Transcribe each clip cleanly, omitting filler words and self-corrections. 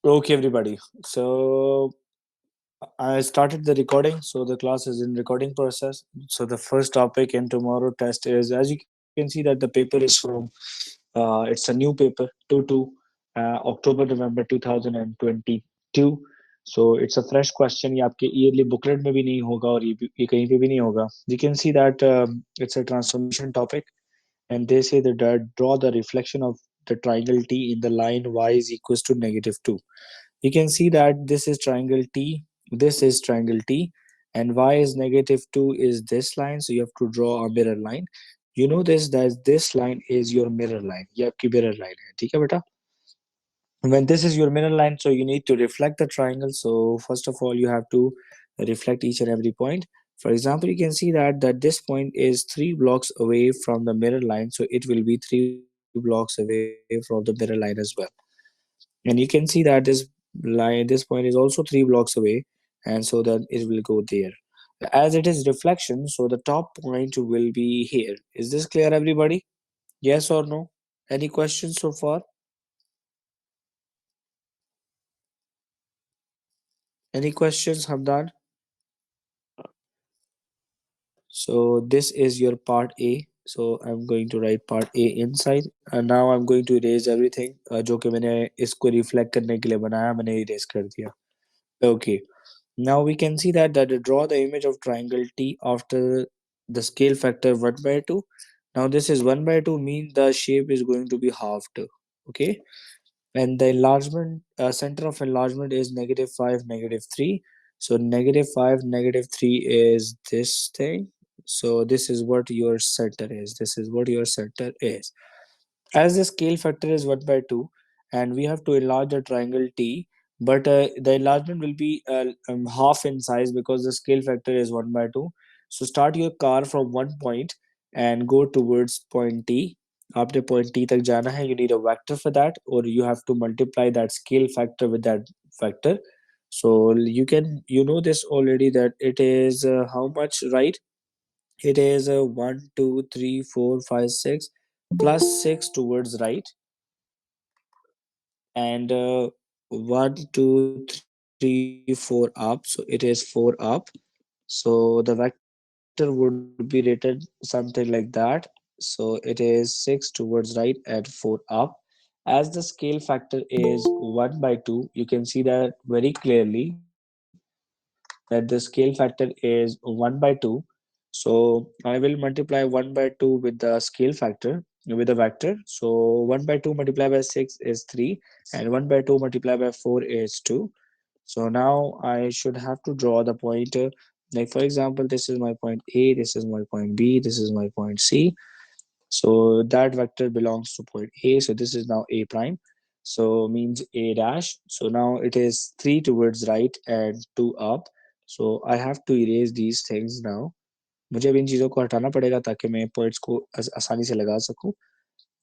Okay, everybody. So I started the recording. So the class is in recording process. So the first topic in tomorrow test is, as you can see, that the paper is from. It's a new paper, 2 October November 2022. So it's a fresh question. ये आपके yearly booklet में भी नहीं होगा और ये कहीं पे भी नहीं होगा. You can see that it's a transformation topic, and they say that draw the reflection of the triangle T in the line y is equals to -2. You can see that this is triangle T, this is triangle T, and y is -2 is this line, so you have to draw a mirror line. You know this that this line is your mirror line. ये आपकी mirror line है, ठीक है बेटा? When this is your mirror line, so you need to reflect the triangle. So first of all, you have to reflect each and every point. For example, you can see that this point is 3 blocks away from the mirror line, so it will be 3 blocks away from the mirror line as well. And you can see that this point is also 3 blocks away, and so that it will go there. As it is reflection, so the top point will be here. Is this clear, everybody? Yes or no? Any questions so far? Any questions, Hamdan? So this is your part A. So I'm going to write part A inside, and now I'm going to erase everything जो कि मैंने इसको reflect करने के लिए बनाया मैंने erase कर दिया. Okay. Now we can see that draw the image of triangle T after the scale factor 1 by 2. Now this is 1 by 2 means the shape is going to be halved. Okay. And the enlargement center of enlargement is -5 -3. So -5 -3 is this thing. So this is what your center is. This is what your center is. As the scale factor is 1 by 2, and we have to enlarge the triangle T, but the enlargement will be half in size because the scale factor is 1 by 2. So start your car from one point and go towards point T. आपने point T तक जाना है. You need a vector for that, or you have to multiply that scale factor with that vector. So you know this already that it is how much, right? It is 1, 2, 3, 4, 5, 6 plus 6 towards right, and 1, 2, 3, 4 up. So it is 4 up. So the vector would be written something like that. So it is 6 towards right and 4 up. As the scale factor is 1 by 2, you can see that very clearly that the scale factor is 1 by 2. So I will multiply 1 by 2 with the scale factor with a vector. So 1 by 2 multiplied by 6 is 3, and 1 by 2 multiplied by 4 is 2. So now I should have to draw the point. Like for example, this is my point A, this is my point B, this is my point C. So that vector belongs to point A. So this is now A prime. So means A dash. So now it is 3 towards right and 2 up. So I have to erase these things now. मुझे अब इन चीज़ों को हटाना पड़ेगा ताकि मैं points को आसानी से लगा सकूं.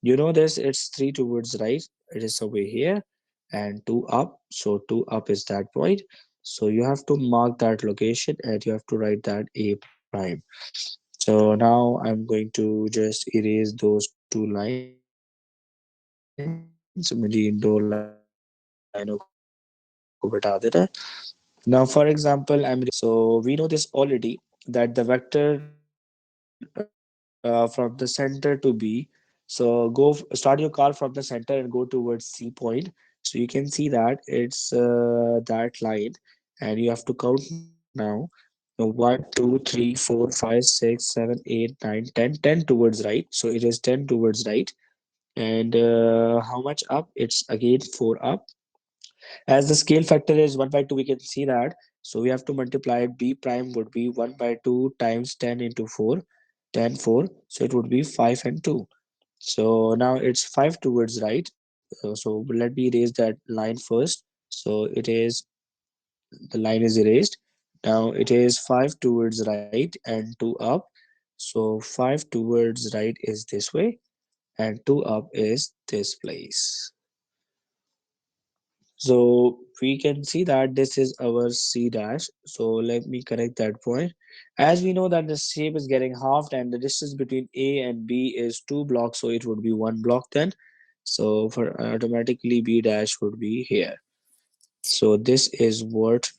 You know this, it's 3 towards right. It is somewhere here, and 2 up. So 2 up is that point. So you have to mark that location and you have to write that A prime. So now I'm going to just erase those two lines. मुझे इन 2 लाइनों को बता देना है. Now, for example, I'm erasing this point. So we know this already that the vector from the center to B. So start your car from the center and go towards C point. So you can see that it's that line, and you have to count now. 1, 2, 3, 4, 5, 6, 7, 8, 9, 10. 10 towards right. So it is 10 towards right. And how much up? It's again 4 up. As the scale factor is 1 by 2, we can see that. So we have to multiply B prime would be 1 by 2 times 10 into 4. 10, 4. So it would be 5 and 2. So now it's 5 towards right. So let me erase that line first. So it is, the line is erased. Now it is 5 towards right and 2 up. So 5 towards right is this way, and 2 up is this place. So we can see that this is our C dash. So let me correct that point. As we know that the shape is getting halved and the distance between A and B is 2 blocks, so it would be 1 block then. So for automatically B dash would be here. So this is what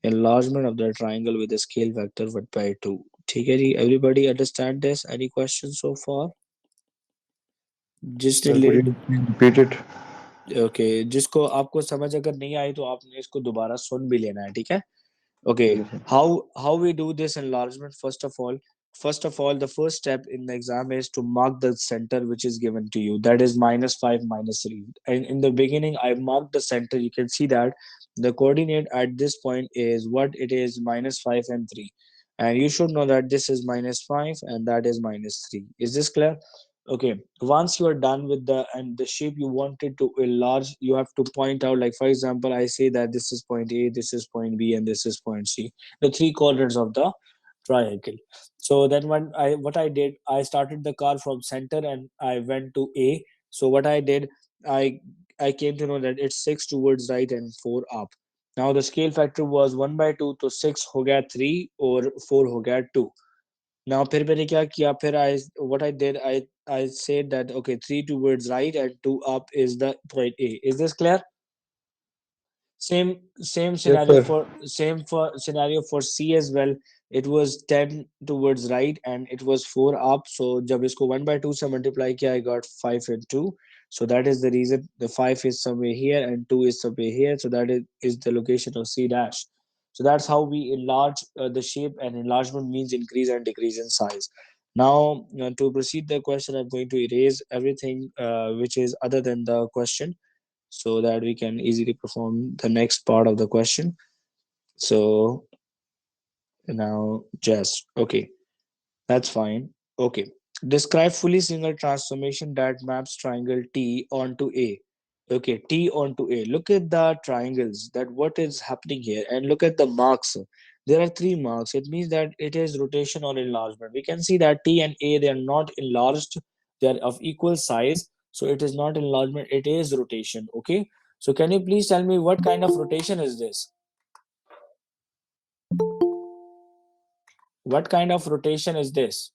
enlargement of the triangle with the scale factor 1 by 2. ठीक है जी, everybody understand this? Any questions so far? जिसने Sir, could let you please repeat it? Okay, जिसको आपको समझ अगर नहीं आई तो आपने इसको दोबारा सुन भी लेना है, ठीक है? Okay, ठीक है sir. how we do this enlargement? First of all, the first step in the exam is to mark the center which is given to you. That is -5, -3. And in the beginning, I marked the center. You can see that the coordinate at this point is what it is -5 and 3. And you should know that this is -5 and that is -3. Is this clear? Okay, once you are done with the and the shape you wanted to enlarge, you have to point out, like for example, I say that this is point A, this is point B, and this is point C, the three quadrants of the triangle. So then when I what I did, I started the car from center and I went to A. So what I did, I I came to know that it's six towards right and four up. Now the scale factor was 1/2, so six हो गया 3 or 4 हो गया 2. Now फिर मैंने क्या किया, फिर I what I did, I said that okay, three towards right and two up is the point A. Is this clear? Same Yes, scenario sir. for C as well. It was 10 towards right and it was 4 up. So जब इसको 1/2 से multiply किया, I got 5 and 2. So that is the reason the 5 is somewhere here and 2 is somewhere here. So that is the location of C dash. So that's how we enlarge the shape, and enlargement means increase and decrease in size. Now, to proceed the question, I'm going to erase everything which is other than the question so that we can easily perform the next part of the question. So now just okay, that's fine. Okay. Describe fully single transformation that maps triangle T onto A. Okay, T onto A. Look at the triangles, that what is happening here, and look at the marks. There are three marks. It means that it is rotation or enlargement. We can see that T and A, they are not enlarged. They are of equal size. So it is not enlargement, it is rotation. Okay. So can you please tell me what kind of rotation is this? What kind of rotation is this?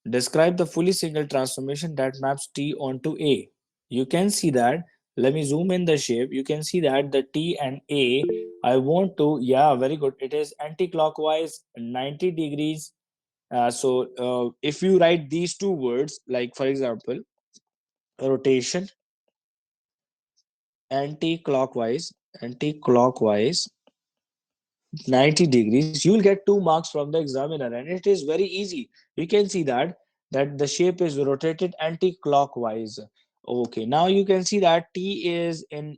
Describe the fully single transformation that maps T onto A. You can see that. Let me zoom in the shape. You can see that the T and A, I want to, yeah, very good. It is anti-clockwise 90 degrees. If you write these two words, like for example, rotation, anti-clockwise 90 degrees, you will get 2 marks from the examiner, and it is very easy. You can see that the shape is rotated anti-clockwise. Okay, now you can see that T is in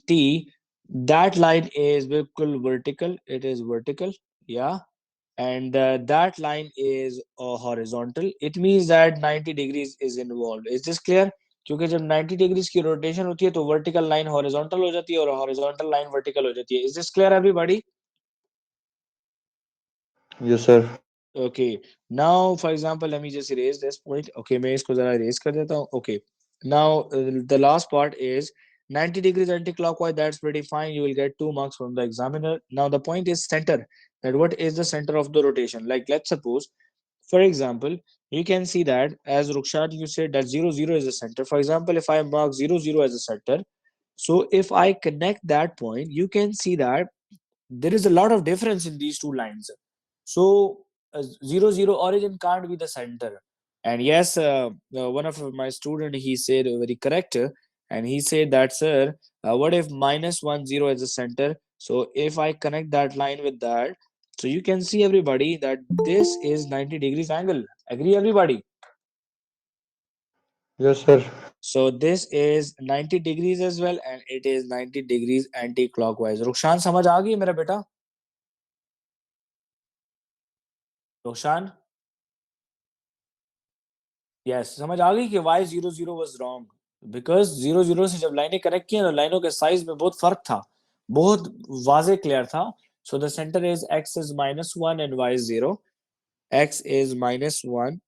T, that line is vertical, it is vertical, yeah, and that line is horizontal. It means that 90 degrees is involved. Is this clear? क्योंकि जब 90 degrees की rotation होती है तो vertical line horizontal हो जाती है और हॉरिजॉन्टल लाइन वर्टिकल हो जाती है. Is this clear everybody? Yes, sir. Okay, now for example, let me just erase this point. Okay, मैं इसको जरा erase कर देता हूँ. Okay, now the last part is 90 degrees anti-clockwise. That's pretty fine. You will get 2 marks from the examiner. Now the point is center. That what is the center of the rotation? Like let's suppose, for example, you can see that as Rukshat, you said that 0, 0 is the center. For example, if I mark 0, 0 as a center, so if I connect that point, you can see that there is a lot of difference in these two lines. So 0, 0 origin can't be the center. And yes, one of my student, he said very correct, and he said that, sir, what if -1, 0 is the center? So if I connect that line with that, so you can see everybody that this is 90 degrees angle. Agree everybody? Yes, sir. So this is 90 degrees as well, and it is 90 degrees anti-clockwise. रुखशान समझ आ गई मेरा बेटा? रुखशान, yes, समझ आ गई कि Y 0, 0 was wrong. Because 0, 0 से जब लाइनें कनेक्ट की तो लाइनों के साइज में बहुत फर्क था, बहुत वाजे क्लियर था. So the centre is x is -1 and y is 0. X is -1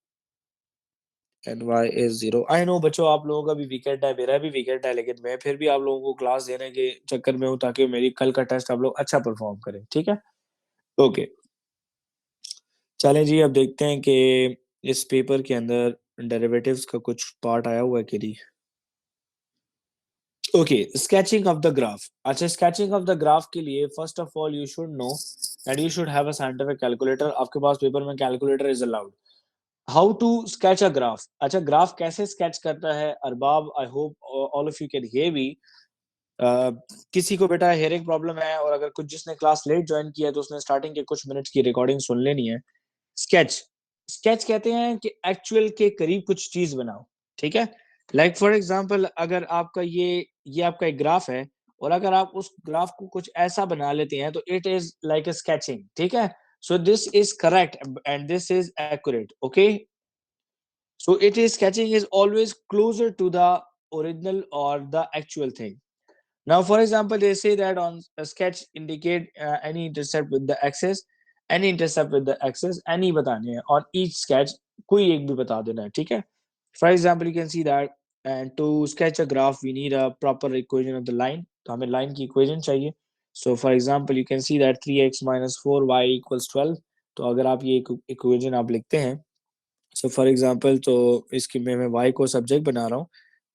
and y is 0. I know बच्चों, आप लोगों का भी वीकेंड है, मेरा भी वीकेंड है, लेकिन मैं फिर भी आप लोगों को क्लास देने के चक्कर में हूँ ताकि मेरी कल का टेस्ट आप लोग अच्छा परफॉर्म करें. ठीक है? ओके, चलें जी, अब देखते हैं कि इस पेपर के अंदर डेरिवेटिव्स का कुछ पार्ट आया हुआ है कि नहीं. Okay, sketching of the graph. अच्छा, स्केचिंग ऑफ द ग्राफ के लिए first of all you should know that you should have a scientific calculator. आपके पास पेपर में calculator is allowed. How to sketch a graph. अच्छा, graph कैसे sketch करता है अरबाब, I hope all of you can hear me. किसी को बेटा हेयरिंग प्रॉब्लम है, और अगर कुछ जिसने क्लास लेट ज्वाइन किया है तो उसने स्टार्टिंग के कुछ मिनट्स की रिकॉर्डिंग सुन लेनी है। स्केच, स्केच कहते हैं कि एक्चुअल के करीब कुछ चीज बनाओ। ठीक है, लाइक फॉर एग्जांपल अगर आपका ये आपका एक ग्राफ है, और अगर आप उस ग्राफ को कुछ ऐसा बना लेते हैं तो it is like a sketching. ठीक है, so this is correct and this is accurate. Okay, so it is sketching is always closer to the original or the actual thing. Now, for example, they say that on a sketch indicate any intercept with the axis, any intercept with the axis, any बताने हैं on each sketch, कोई एक भी बता देना है। ठीक है, for example, you can see that and to sketch a graph we need a proper equation of the line, तो हमें line की equation चाहिए। So for example, you can see that 3x minus 4y equals 12। तो अगर आप ये equation आप लिखते हैं, सो फॉर एग्जाम्पल, तो इसकी मैं वाई को सब्जेक्ट बना रहा हूँ,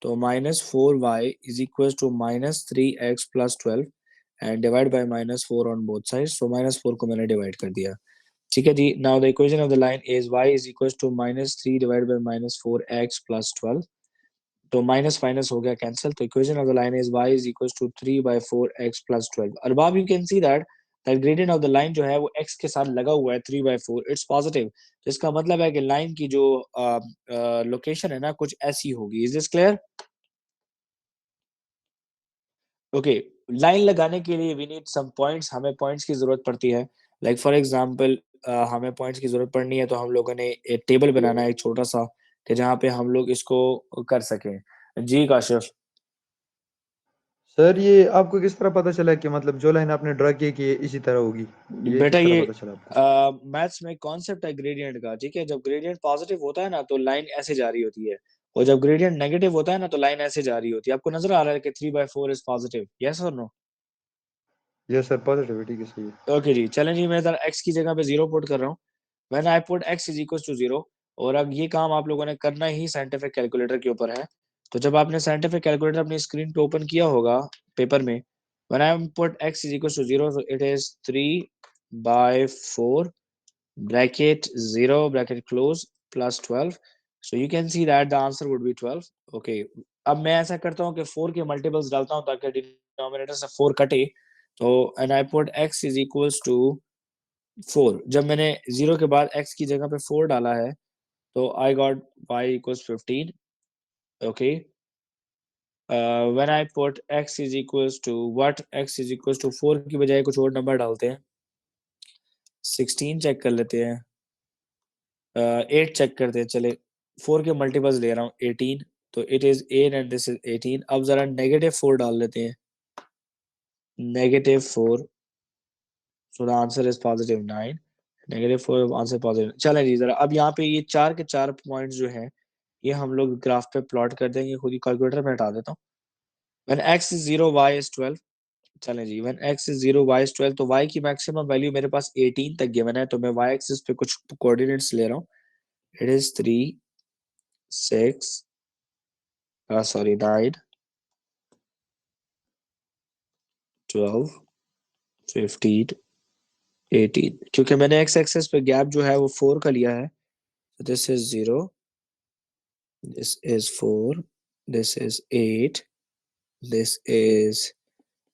तो -4y is equal to -3x + 12 and divide by -4 on both side. So -4 को मैंने डिवाइड कर दिया। ठीक है जी, now the equation of the line is y is equal to -3 divide by -4x + 12। तो माइनस माइनस हो गया कैंसिल, तो equation of the line is y is equal to 3/4x + 12। अरबाब, you can see that that gradient of the line जो है वो x के साथ लगा हुआ है 3/4, इट्स पॉजिटिव। तो इसका मतलब है कि लाइन की जो लोकेशन है ना कुछ ऐसी होगी। Is this clear? Okay, line लगाने के लिए वी नीड सम पॉइंट्स, हमें पॉइंट्स की जरूरत पड़ती है। लाइक फॉर एग्जांपल, हमें पॉइंट्स की जरूरत पड़नी है, तो हम लोगों ने एक टेबल बनाना है एक छोटा सा, कि जहाँ पे हम लोग इसको कर सकें। जी काशिफ। सर ये आपको किस तरह पता चला कि मतलब जो लाइन आपने ड्रा की है कि ये इसी तरह होगी? ये बेटा किस तरह ये पता चला आपको? मैथ्स में कॉन्सेप्ट है ग्रेडियंट का। ठीक है, जब ग्रेडियंट पॉजिटिव होता है ना तो लाइन ऐसे जा रही होती है, और जब ग्रेडियंट नेगेटिव होता है ना तो लाइन ऐसे जा रही होती है। आपको नजर आ रहा है कि 3/4 इज पॉजिटिव, यस और नो? यस सर, पॉजिटिविटी की सही है। ओके जी, चलें जी, मैं जरा एक्स की जगह पे जीरो पुट कर रहा हूँ। When I put x is equal to zero, और अब ये काम आप लोगों ने करना ही साइंटिफिक कैलकुलेटर के ऊपर है। तो जब आपने साइंटिफिक कैलकुलेटर अपनी स्क्रीन पे ओपन किया होगा पेपर में, when I put x is equal to zero, so it is 3/4 bracket 0 bracket close plus 12। so you can see that the answer would be 12। okay, अब मैं ऐसा करता हूँ कि 4 के मल्टीपल्स डालता हूँ ताकि डिनोमिनेटर से 4 कटे। तो and I put x is equals to 4। जब मैंने 0 के बाद x की जगह पे 4 डाला है, तो I got y equals 15। Okay, when I put x is equals to what, x is equals to 4 की बजाय कुछ और नंबर डालते हैं, 16 चेक कर लेते हैं, 8 चेक करते हैं। चले, 4 के मल्टीपल्स ले रहा हूँ, 18। तो it is 8 and this is 18। अब जरा -4 डाल लेते हैं, -4। So the answer is +9। -4 answer positive. चलें जी, जरा अब यहाँ पे ये चार के चार पॉइंट्स जो हैं ये हम लोग ग्राफ पे प्लॉट कर देंगे। खुद ही कैलकुलेटर में हटा देता हूँ। When x is 0 y is 12। चलें जी, when x is 0 y is 12, तो y की मैक्सिमम वैल्यू मेरे पास 18 तक गिवन है, तो मैं y एक्सिस पे कुछ कोऑर्डिनेट्स ले रहा हूँ। इट इज 3, 6, सॉरी 9, 12, 15, 18, क्योंकि मैंने एक्स एक्सेस पे गैप जो है वो 4 का लिया है। This is 0, this is 4, this is 8, this is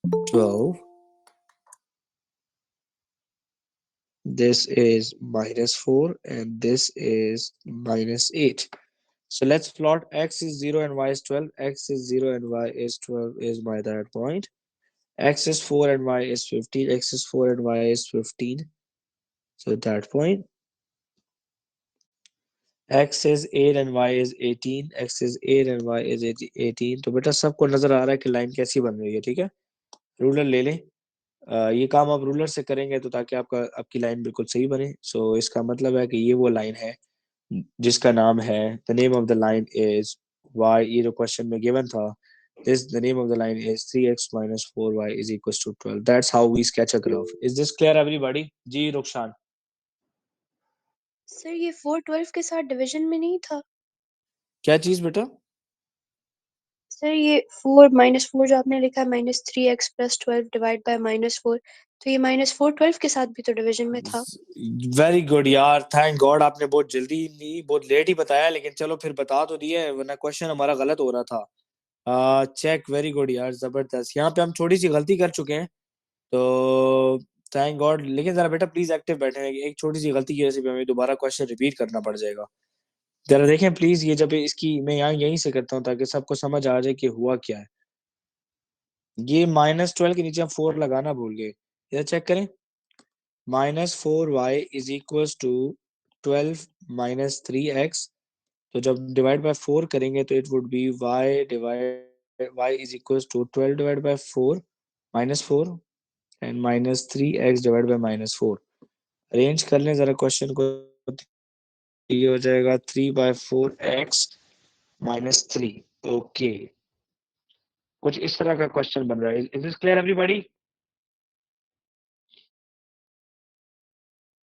12, this is -4, and this is -8। So let's plot x is 0 and y is 12. X is 0 and y is 12 is my that point. X is 4 and y is 15. X is 4 and y is 15. So that point. X is 8 and y is 18। X is 8 and y is 18। तो बेटा सबको नजर आ रहा है कि line कैसी बन रही है। ठीक है, रूलर ले लें। ये काम आप रूलर से करेंगे तो ताकि आपकी लाइन बिल्कुल सही बने। सो इसका मतलब है कि ये वो लाइन है जिसका नाम है, the name of the line is Y. ये जो क्वेश्चन में गिवन था, this the name of the line is 3x - 4y is equal to 12। That's how we sketch a graph. Is this clear everybody? जी Rukhsan. Sir ये 4 12 के साथ division में नहीं था? क्या चीज बेटा? सर ये 4 - 4 जो आपने लिखा है -3x + 12 डिवाइड बाय -4, तो ये -4 12 के साथ भी तो डिवीजन में था। वेरी गुड यार, थैंक गॉड आपने बहुत जल्दी नहीं बहुत लेट ही बताया, लेकिन चलो फिर बता तो दिया, वरना क्वेश्चन हमारा गलत हो रहा था। चेक, वेरी गुड यार, जबरदस्त। यहाँ पे हम थोड़ी सी गलती कर चुके हैं, तो थैंक गॉड। लेकिन जरा बेटा प्लीज एक्टिव बैठे, एक छोटी सी गलती की वजह से भी हमें दोबारा क्वेश्चन रिपीट करना पड़ जाएगा। जरा देखें प्लीज, ये जब इसकी मैं यहाँ यहीं से करता हूँ ताकि सबको समझ आ जाए कि हुआ क्या है। ये -12 के नीचे हम 4 लगाना भूल गए, इधर चेक करें। -4y is equal to 12 -3x। तो जब डिवाइड बाय 4 करेंगे तो it would be y is equal to 12 divide by 4 -4 and -3x divide by -4। Arrange कर लें जरा क्वेश्चन को, तो ये हो जाएगा 3/4x - 3। ओके, कुछ इस तरह का क्वेश्चन बन रहा है। Is this clear everybody?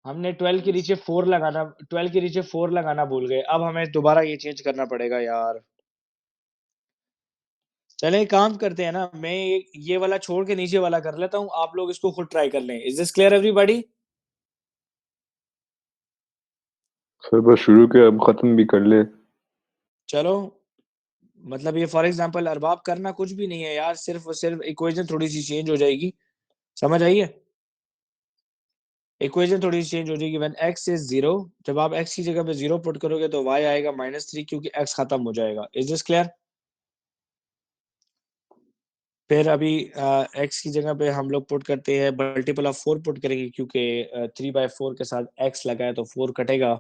हमने 12 के नीचे 4 लगाना, 12 के नीचे 4 लगाना भूल गए, अब हमें दोबारा ये चेंज करना पड़ेगा यार। चले एक काम करते हैं ना, मैं ये वाला छोड़ के नीचे वाला कर लेता हूँ, आप लोग इसको खुद ट्राई कर लें। Is this clear everybody? Sir बस शुरू के अब खत्म भी कर ले। चलो, मतलब ये फॉर एग्जांपल अरबाब करना कुछ भी नहीं है यार, सिर्फ और सिर्फ इक्वेशन थोड़ी सी चेंज हो जाएगी, समझ आइए। इक्वेशन थोड़ी सी चेंज हो जाएगी। व्हेन x इज 0, जब आप x की जगह पे 0 पुट करोगे तो y आएगा -3, क्योंकि x खत्म हो जाएगा। Is this clear? फिर अभी x की जगह पे हम लोग पुट करते हैं मल्टीपल ऑफ 4 पुट करेंगे, क्योंकि 3/4 के साथ x लगा है तो 4 कटेगा।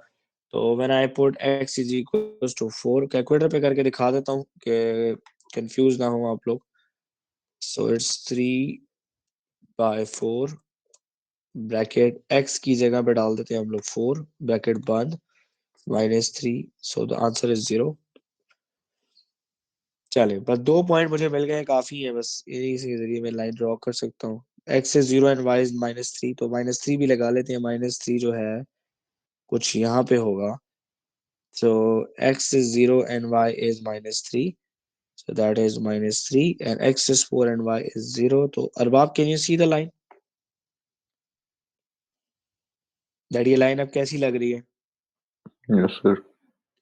तो when I put x is equal to 4, calculator पे करके दिखा देता हूँ कि कंफ्यूज ना हो आप लोग। सो इट्स 3/4, ब्रैकेट x की जगह पे डाल देते हैं हम लोग 4, ब्रैकेट बंद, -3। So the answer is 0। चले, बस 2 पॉइंट मुझे मिल गए, काफी है, बस यही के जरिए मैं लाइन ड्रॉ कर सकता हूँ। x is 0 and y is -3, तो -3 भी लगा लेते हैं। -3 जो है कुछ यहाँ पे होगा, so x is 0 and y is -3, so that is -3, and x is 4 and y is 0। तो Arbab, can you see the line? that ये line अब कैसी लग रही है? Yes sir.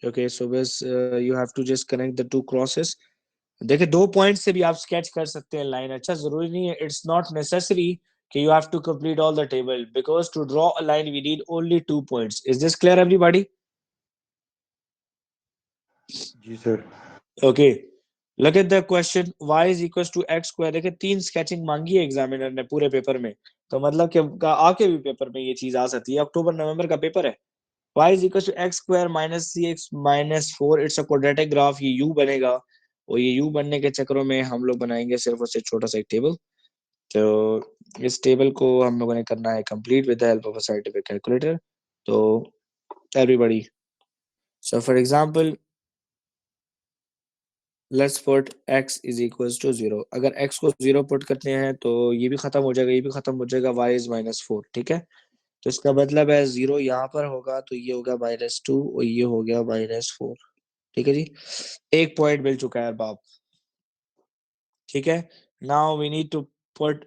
okay, so बस you have to just connect the two crosses। देखिए 2 point से भी आप स्केच कर सकते हैं लाइन। अच्छा, जरूरी नहीं है, इट्स नॉट नेसेसरी कि you have to complete all the table, because to draw a line we need only 2 points. Is this clear everybody? जी sir. Okay, look at the question. y is equal to x square. देखिए 3 sketching मांगी है examiner ने पूरे paper में, तो मतलब कि आके भी पेपर में ये चीज आ सकती है, अक्टूबर नवंबर का पेपर है। y is equal to x square -3x - 4, it's a quadratic graph, ये u बनेगा। और ये u बनने के चक्करों में हम लोग बनाएंगे सिर्फ और सिर्फ छोटा सा एक टेबल। तो इस टेबल को हम लोगों ने करना है complete with the help of a scientific calculator. तो everybody, so for example let's put x is equals to 0। अगर x को 0 पुट करते हैं तो ये भी खत्म हो जाएगा, ये भी खत्म हो जाएगा, y इज -4, ठीक है। तो इसका मतलब है 0 यहाँ पर होगा, तो ये होगा -2 और ये हो गया -4, ठीक है जी। एक पॉइंट मिल चुका है बाप, ठीक है। Now we need to put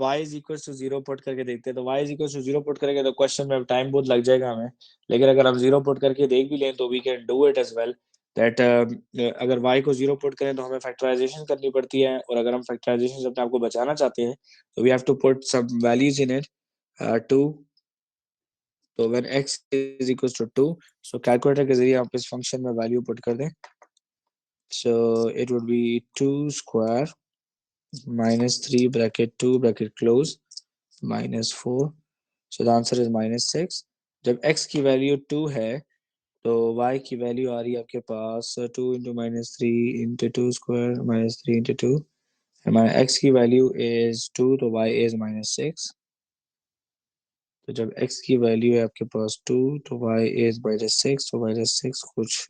y is equal to 0 put करके देखते हैं। तो y is equal to 0 put करेंगे तो क्वेश्चन में टाइम बहुत लग जाएगा हमें, लेकिन अगर हम 0 पुट करके देख भी लें तो we can do it as well. That अगर y को 0 पुट करें तो हमें फैक्टराइजेशन करनी पड़ती है, और अगर हम फैक्टराइजेशन से अपने आप को बचाना चाहते हैं तो we have to put some values in it. 2, तो when x is equal to 2, so calculator के जरिए आप इस फंक्शन में वैल्यू पुट कर दें। सो it would B 2 square -3 bracket 2 bracket close -4, so the answer is -6। जब x की वैल्यू 2 है तो y की वैल्यू आ रही है आपके पास 2 इंटू -3 इंटू 2 स्क्वायर -3 इंटू 2, हमारा x की वैल्यू इज 2 तो y इज -6। तो जब x की वैल्यू है आपके पास 2 तो y इज -6, तो -6 कुछ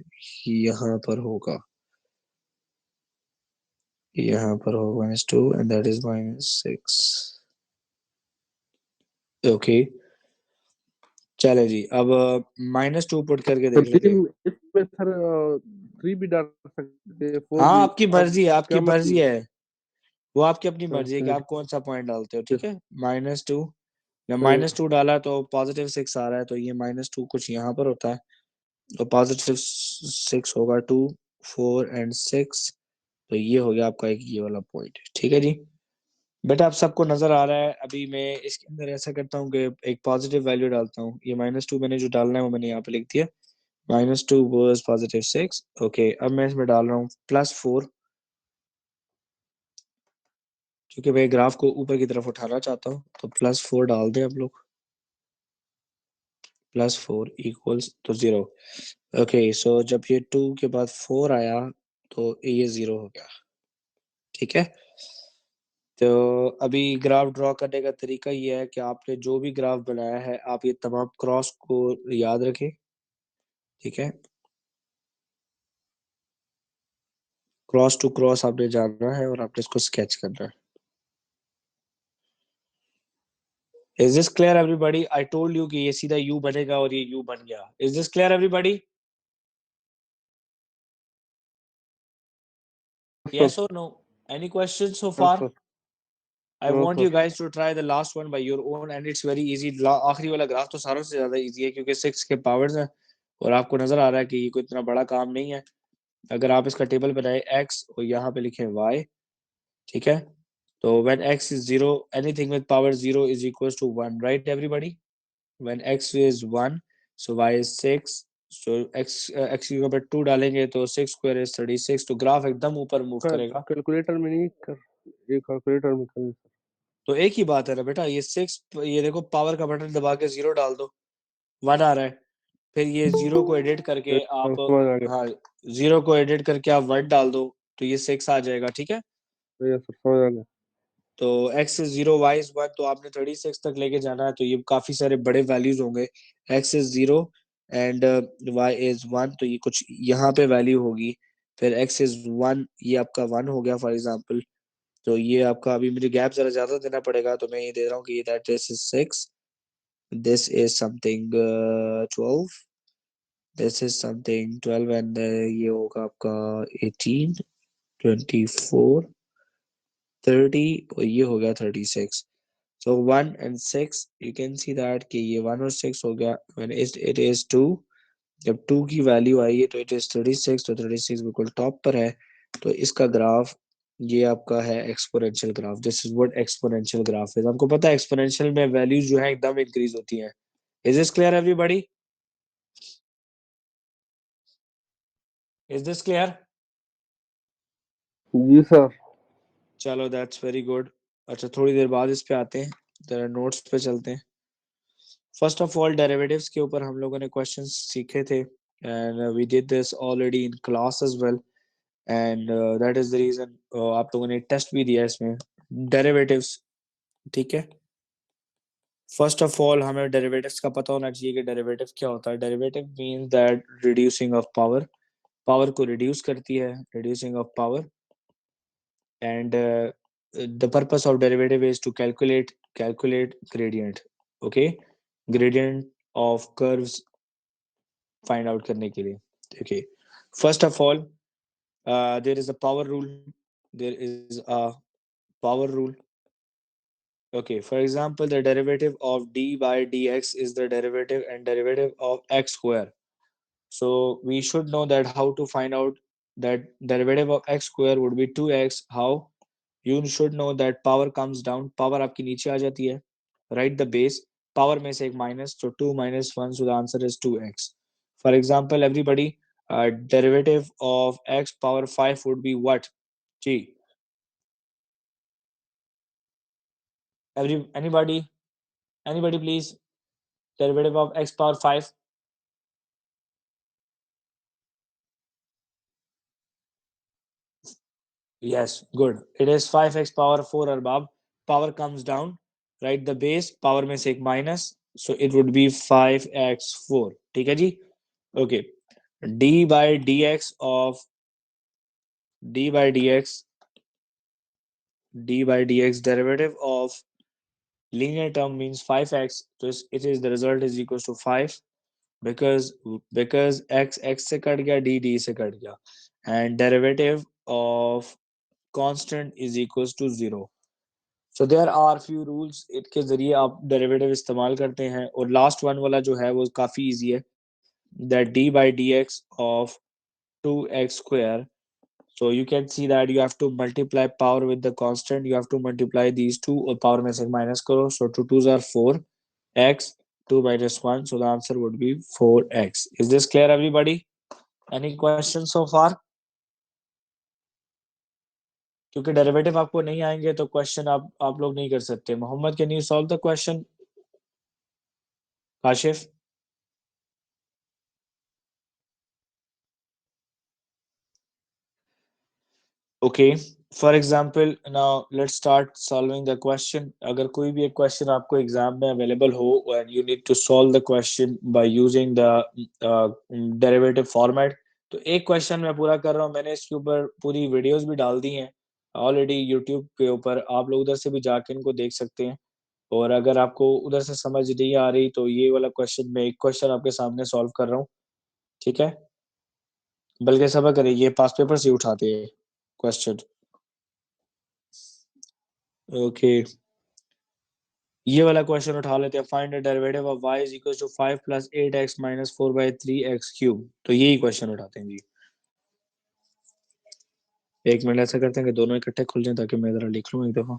यहाँ पर होगा, यहाँ पर होगा -2 एंड दैट इज -6। ओके, चले जी, अब -2 पुट करके तो देख लेते हैं। इसमें सर 3 भी डाल सकते, 4 हाँ, भी आपकी आप मर्जी है, आपकी क्या मर्जी मर्जी। है। वो आपकी अपनी हाँ मर्जी है कि फिर आप कौन सा पॉइंट डालते हो, फिर ठीक है। -2, जब सही है। -2 डाला तो +6 आ रहा है, तो ये -2 कुछ यहाँ पर होता है, तो +6 होगा, 2, 4 एंड 6। तो ये हो गया आपका एक ये वाला पॉइंट, ठीक है जी। बेटा आप सबको नजर आ रहा है। अभी मैं इसके अंदर ऐसा करता हूँ कि एक पॉजिटिव वैल्यू डालता हूँ। ये -2 मैंने जो डालना है वो मैंने यहाँ पे लिख दिया। -2 वर्स +6। ओके, अब मैं इसमें डाल रहा हूँ +4, क्योंकि मैं ग्राफ को ऊपर की तरफ उठाना चाहता हूँ, तो +4 डाल दें आप लोग। +4 इक्वल्स तो 0। ओके, सो जब ये 2 के बाद 4 आया तो ये 0 हो गया, ठीक है। तो अभी ग्राफ ड्रॉ करने का तरीका ये है कि आपने जो भी ग्राफ बनाया है, आप ये तमाम क्रॉस को याद रखें, ठीक है। क्रॉस टू क्रॉस आपने जाना है और आपने इसको स्केच करना है। Is this clear everybody? I told you कि ये सीधा यू बनेगा और ये यू बन गया। Is this clear everybody? Sir Yes or no? Any questions so हाँ far? सर I हाँ want sir you guys to try the last one by your own and it's very easy. आखिरी वाला graph तो सारों से ज्यादा easy है क्योंकि 6 के पावर्स हैं और आपको नजर आ रहा है कि ये कोई इतना बड़ा काम नहीं है। अगर आप इसका टेबल बनाए x और यहाँ पे लिखे y, ठीक है, तो when x is 0, anything with power 0 is equals to 1, right everybody? When x is 1, so y is 6, so x की ऊपर 2 डालेंगे तो 6 square is 36, तो ग्राफ एकदम ऊपर मूव करेगा। कैलकुलेटर में नहीं कर, ये कैलकुलेटर में कर। तो एक ही बात है ना बेटा, ये 6, ये देखो पावर का बटन दबा के 0 डाल दो, 1 आ रहा है। फिर ये 0 को एडिट करके हाँ आप, समझ आ गया। हाँ, 0 को एडिट करके आप 1 डाल दो तो ये 6 आ जाएगा, ठीक है। सही है सर, समझ आ गया। तो x इज 0, y इज 1, तो आपने 36 तक लेके जाना है, तो ये काफी सारे बड़े वैल्यूज होंगे। x is 0 and y is 1, तो ये कुछ यहाँ पे वैल्यू होगी। फिर x इज 1, ये आपका 1 हो गया फॉर एग्जांपल। तो ये आपका, अभी मुझे गैप जरा ज्यादा देना पड़ेगा, तो मैं ये दे रहा हूँ कि ये that is 6, this is something 12, this is something 12 and ये होगा आपका 18, 24, 30 और ये हो गया 36। So 1 and 6, you can see that कि ये 1 और 6 हो गया। when it is 2, जब 2 की वैल्यू आई है तो it is 36, तो 36 बिल्कुल टॉप पर है। तो इसका ग्राफ ये आपका है exponential graph. This is what exponential graph है। आपको पता है एक्सपोनेंशियल में वैल्यूज जो है एकदम इंक्रीज होती हैं। Is this clear everybody? Is this clear? जी सर। चलो दैट्स वेरी गुड। अच्छा, थोड़ी देर बाद इस पे आते हैं, जरा नोट्स पे चलते हैं। फर्स्ट ऑफ ऑल, डेरिवेटिव्स के ऊपर हम लोगों ने क्वेश्चंस सीखे थे and we did this already in class as well, and that is the reason आप लोगों ने टेस्ट भी दिया इसमें डेरिवेटिव्स, ठीक है। फर्स्ट ऑफ ऑल हमें डेरिवेटिव्स का पता होना चाहिए कि डेरिवेटिव क्या होता है। Derivative means that reducing of power, power को रिड्यूस करती है, reducing of power. And the purpose of derivative is to calculate gradient, okay, gradient of curves find out करने के लिए, okay। First of all, there is a power rule, there is a power rule, okay। For example, the derivative of d by dx is the derivative and derivative of x square, so we should know that how to find out that derivative of x square would be 2x। how? You should know that power comes down, power आपकी नीचे आ जाती है, write the base, power में से एक minus, so 2 minus 1, so the answer is 2x। For example, everybody, derivative of x power 5 would be what? G, anybody please, derivative of x power 5? Yes, good, it is 5x power 4 arbab। power comes down, write the base, power में से एक minus, so it would be 5x4, ठीक है जी। okay, d by dx of d by dx derivative of linear term means 5x, so it is the result is equals to 5, because x से cut गया, d से cut गया, and derivative of constant is equals to 0. So there are few rules इनके जरिए आप derivative इस्तेमाल करते हैं, और लास्ट वन वाला जो है वो काफी इजी है, that d by dx of 2x square. So you can see that you have to multiply power with the constant. You have to multiply these two और power में से minus करो. So 2 2s are 4x, 2 minus 1. So the answer would be 4x. Is this clear, everybody? Any questions so far? क्योंकि derivative आपको नहीं आएंगे तो question आप लोग नहीं कर सकते. Mohammad, can you solve the question? Kashif? Okay, for example, now let's start solving the question. अगर कोई भी एक question आपको एग्जाम में available हो and you need to solve the question by using the derivative format, तो एक question मैं पूरा कर रहा हूँ. मैंने इसके ऊपर पूरी वीडियोस भी डाल दी हैं ऑलरेडी यूट्यूब के ऊपर. आप लोग उधर से भी जाके इनको देख सकते हैं. और अगर आपको उधर से समझ नहीं आ रही तो ये वाला क्वेश्चन, मैं एक क्वेश्चन आपके सामने सॉल्व कर रहा हूँ. ठीक है, बल्कि सबर करिए, ये पास पेपर से उठाते हैं क्वेश्चन. ओके, ये वाला क्वेश्चन उठा लेते हैं. Find the derivative of y is equal to 5 plus 8x minus 4/3x cube. तो यही क्वेश्चन उठाते हैं जी. एक मिनट ऐसा करते हैं कि दोनों इकट्ठे खुल जाएं ताकि मैं जरा लिख लूं एक दफा.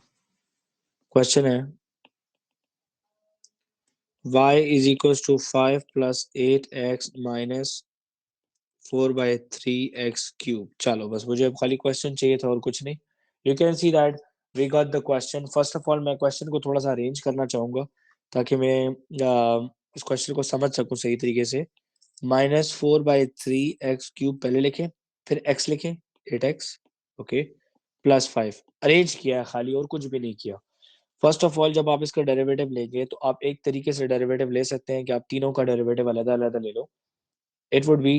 क्वेश्चन है y is equal to 5 plus 8x minus 4/3x cube. चलो बस मुझे अब खाली क्वेश्चन चाहिए था और कुछ नहीं. You can see that we got the question. First of all मैं क्वेश्चन को थोड़ा सा अरेंज करना चाहूंगा ताकि मैं इस क्वेश्चन को समझ सकूं सही तरीके से. -4/3x क्यूब पहले लिखें, फिर x लिखें 8x. ओके, प्लस 5 अरेंज किया है खाली, और कुछ भी नहीं किया. फर्स्ट ऑफ ऑल जब आप इसका डेरिवेटिव लेंगे तो आप एक तरीके से डेरिवेटिव ले सकते हैं कि आप तीनों का डेरिवेटिव अलग अलग ले लो. It would be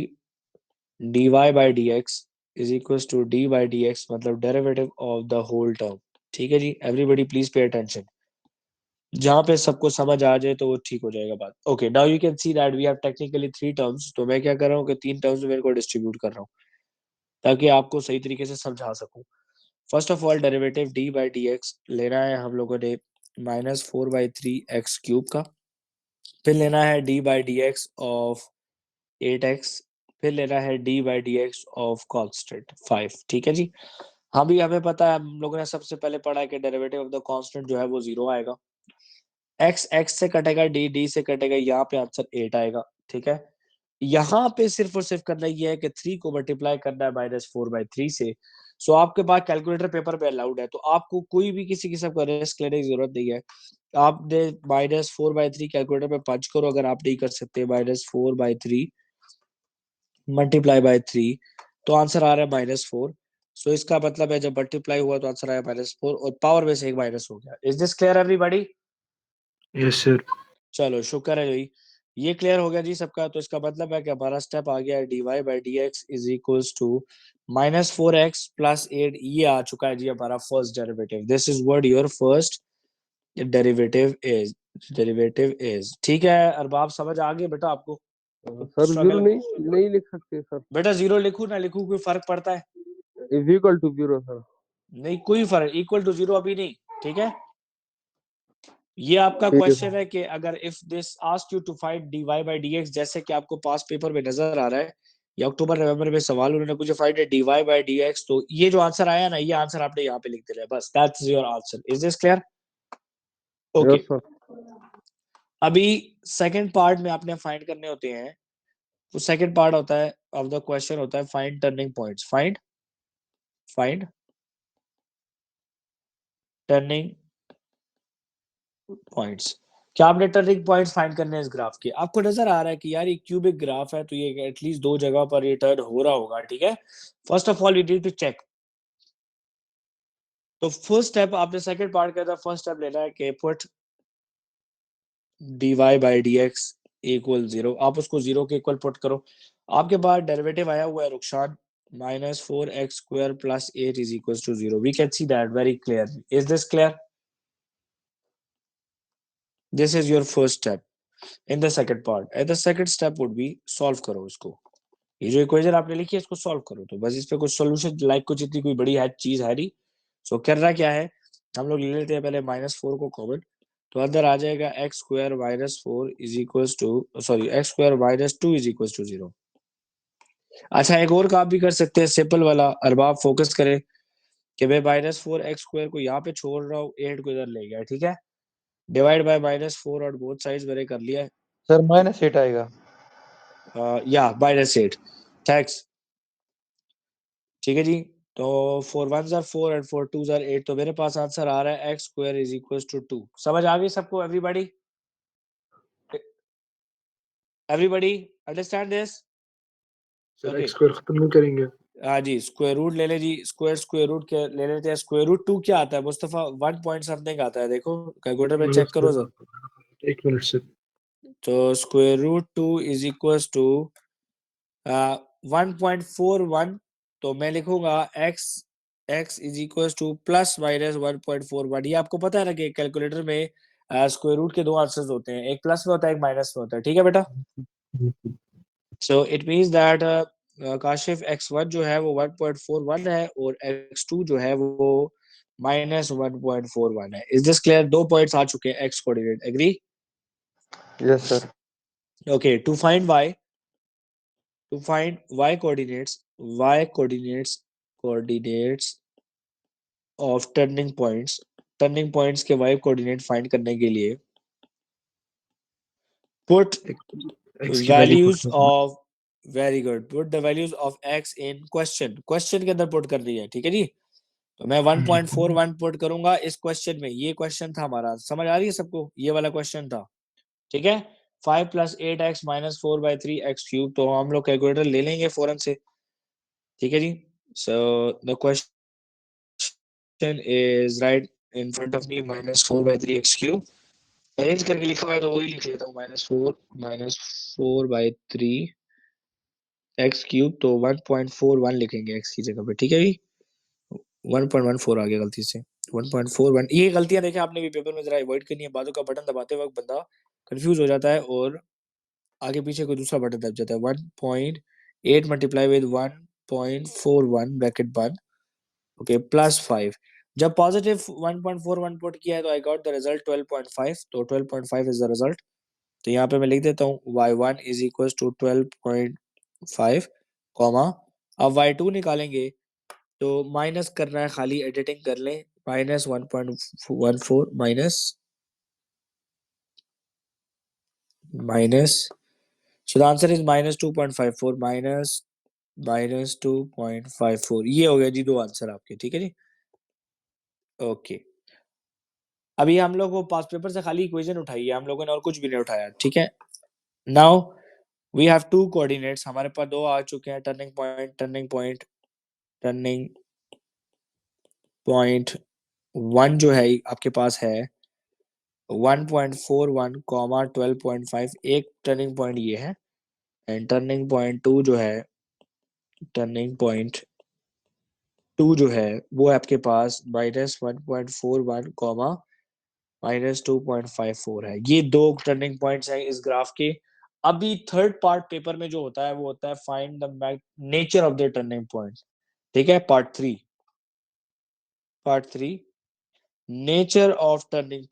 dy by dx is equals to d by dx, मतलब derivative of the whole term. ठीक है जी, एवरीबडी प्लीज पे अटेंशन. जहां पे सबको समझ आ जाए तो वो ठीक हो जाएगा बात. Okay, now you can see that we have technically three terms. तो मैं क्या कर रहा हूँ कि तीन टर्म्स में इनको डिस्ट्रीब्यूट कर रहा हूँ ताकि आपको सही तरीके से समझा सकूं. First of all derivative D by D x लेना है हम लोगों ने -4/3x क्यूब का. फिर लेना है D by D x of 8x. फिर लेना है D by D x of constant 5. ठीक है जी. हमें पता है, हम लोगों ने सबसे पहले पढ़ा है कि डेरिवेटिव ऑफ द कांस्टेंट जो है वो 0 आएगा. x से कटेगा, डी से कटेगा, यहाँ पे आंसर 8 आएगा. ठीक है, यहाँ पे सिर्फ और सिर्फ करना ये है कि 3 को मल्टीप्लाई करना है -4/3 से. सो आपके पास कैलकुलेटर पेपर पे अलाउड है, तो आपको कोई भी किसी किस्म का रिस्क लेने की जरूरत नहीं है. आपने -4/3 कैलकुलेटर पे पंच करो, अगर आप नहीं कर सकते -4/3 मल्टीप्लाई बाय 3, तो आंसर आ रहा है -4. सो इसका मतलब है जब मल्टीप्लाई हुआ तो आंसर आया -4 और पावर में से एक माइनस हो गया. Is this clear everybody? Yes sir. चलो शुक्र है जी, ये क्लियर हो गया जी सबका. तो इसका मतलब है कि हमारा स्टेप आ गया है dy by D x is equals to -4x plus 8. ये आ चुका है जी हमारा first derivative. This is what your first derivative is. ठीक है अरबाब, समझ आ गई बेटा आपको? सर जीरो स्ट्रगल नहीं लिख सकते सर? बेटा जीरो लिखू ना लिखू कोई फर्क पड़ता है? Is equal to zero sir. नहीं, कोई फर्क. इक्वल टू जीरो अभी नहीं. ठीक है, ये आपका ठीक है क्वेश्चन है कि अगर if this ask you to find dy by dx, जैसे कि आपको पास पेपर में नजर आ रहा है या अक्टूबर नवंबर में सवाल उन्होंने पूछा फाइंड dy बाय dx, तो ये जो आंसर आया ना, ये आंसर आपने यहाँ पे लिख देना है बस. That's your answer. Is this clear? Okay, yes sir. अभी सेकंड पार्ट में आपने फाइंड करने होते हैं. तो सेकंड पार्ट होता है ऑफ द क्वेश्चन होता है find turning points. Find turning points. क्या आपने टर्निंग पॉइंट्स फाइंड करने हैं इस ग्राफ के? आपको नजर आ रहा है कि यार ये क्यूबिक ग्राफ है तो ये एटलीस्ट दो जगह पर ये टर्न हो रहा होगा. ठीक है, first of all you need to check. तो फर्स्ट स्टेप आपने सेकंड पार्ट का था, फर्स्ट स्टेप लेना है कि put dy by D x equal 0. आप उसको 0 के इक्वल पुट करो. आपके पास डेरिवेटिव आया हुआ है Rukhsan -4x² plus 8 is equal to 0. We can see that very clearly. Is this clear? This is your first step in the second part, and the second step would be solve करो इसको. ये जो equation आपने लिखी है इसको solve करो, तो बस इस पे कुछ सोल्यूशन लाइक कुछ इतनी कोई बड़ी है चीज है नहीं। सो करना क्या है, हम लोग ले लेते हैं पहले -4 को कॉमन, तो अंदर आ जाएगा x square -4 is equal to, sorry x square -2 is equal to 0। अच्छा एक और काम भी कर सकते हैं सिंपल वाला, अरबाब फोकस करें कि मैं -4 एक्स स्क्वायर को यहाँ पे छोड़ रहा हूँ, 8 को इधर ले गया, ठीक है, डिवाइड बाय -4 और बोथ साइड्स मैंने कर लिया है। सर -8 आएगा। या -8, थैंक्स, ठीक है जी। तो 4 1 आर 4 एंड 4 2 आर 8, तो मेरे पास आंसर आ रहा है x square is equal to 2। समझ आ गई सबको, everybody? Everybody understand this? Sir okay, x square खत्म नहीं करेंगे? हाँ जी, स्क्वायर रूट ले ले जी, स्क्वायर रूट के ले लेते हैं। स्क्वायर रूट 2 क्या आता है मुस्तफा? 1 पॉइंट समथिंग आता है, देखो कैलकुलेटर में मतलब चेक करो सर। Sir 1 minute sir. तो square root 2 is equal to 1.41, तो मैं लिखूंगा X X is equal to plus minus 1.41। ये आपको पता है ना कि कैलकुलेटर में स्क्वायर रूट के दो आंसर्स होते हैं, एक प्लस में होता है एक माइनस में होता है, ठीक है बेटा? So it means that Kashif x1 जो है वो 1.41 है और x2 जो है वो -1.41 है। Is this clear? दो पॉइंट्स आ चुके हैं x coordinate, agree? Yes sir. Okay, to find y coordinates of turning points के y कोऑर्डिनेट फाइंड करने के लिए put एक्स की वैल्यू पुट values करना। of, very good, put the values of x in question के अंदर put कर दिया है, ठीक है जी। तो मैं 1.41 पुट करूंगा इस क्वेश्चन में, ये क्वेश्चन था हमारा, समझ आ रही है सबको? ये वाला क्वेश्चन था, ठीक है। 5 + 8x - 4/3x³, तो हम लोग कैलकुलेटर ले लेंगे फौरन से, ठीक है जी। So the question is right in front of me, -4/3x³। Arrange करके लिखा हुआ है तो वही लिख लेता हूँ, -4/3x³, तो 1.41 लिखेंगे x की जगह पे, ठीक है जी। 1.14 आ गया गलती से, 1.41। ये गलतियां देखें आपने भी पेपर में, जरा अवॉइड करनी है, बाजू का बटन दबाते वक्त बंदा कंफ्यूज हो जाता है और आगे पीछे कोई दूसरा बटन दब जाता है। 1.8 मल्टीप्लाई विद 1.41 ब्रैकेट बंद, ओके, +5। जब पॉजिटिव 1.41 पुट किया है तो आई गॉट द रिजल्ट 12.5, तो 12.5 इज द रिजल्ट। तो यहाँ पे मैं लिख देता हूँ y1 is equal to 12.5, comma, अब y2 निकालेंगे तो माइनस करना है, खाली एडिटिंग कर लें, -1.14 minus, so the answer is -2.54, -2.54। ये हो गया जी दो आंसर आपके, ठीक है जी। ओके, अभी हम लोग वो पास पेपर से खाली इक्वेशन उठाई है हम लोगों ने, और कुछ भी नहीं उठाया, ठीक है। Now we have two coordinates, हमारे पास दो आ चुके हैं, टर्निंग पॉइंट 1 जो है आपके पास है 1.41, 12.5, एक टर्निंग पॉइंट ये है, एंड टर्निंग पॉइंट 2 जो है वो आपके पास -1.41, -2.54 है। ये दो टर्निंग पॉइंट्स हैं इस ग्राफ के। अभी थर्ड पार्ट पेपर में जो होता है वो होता है find the nature of the turning point, ठीक है, part 3 nature of turning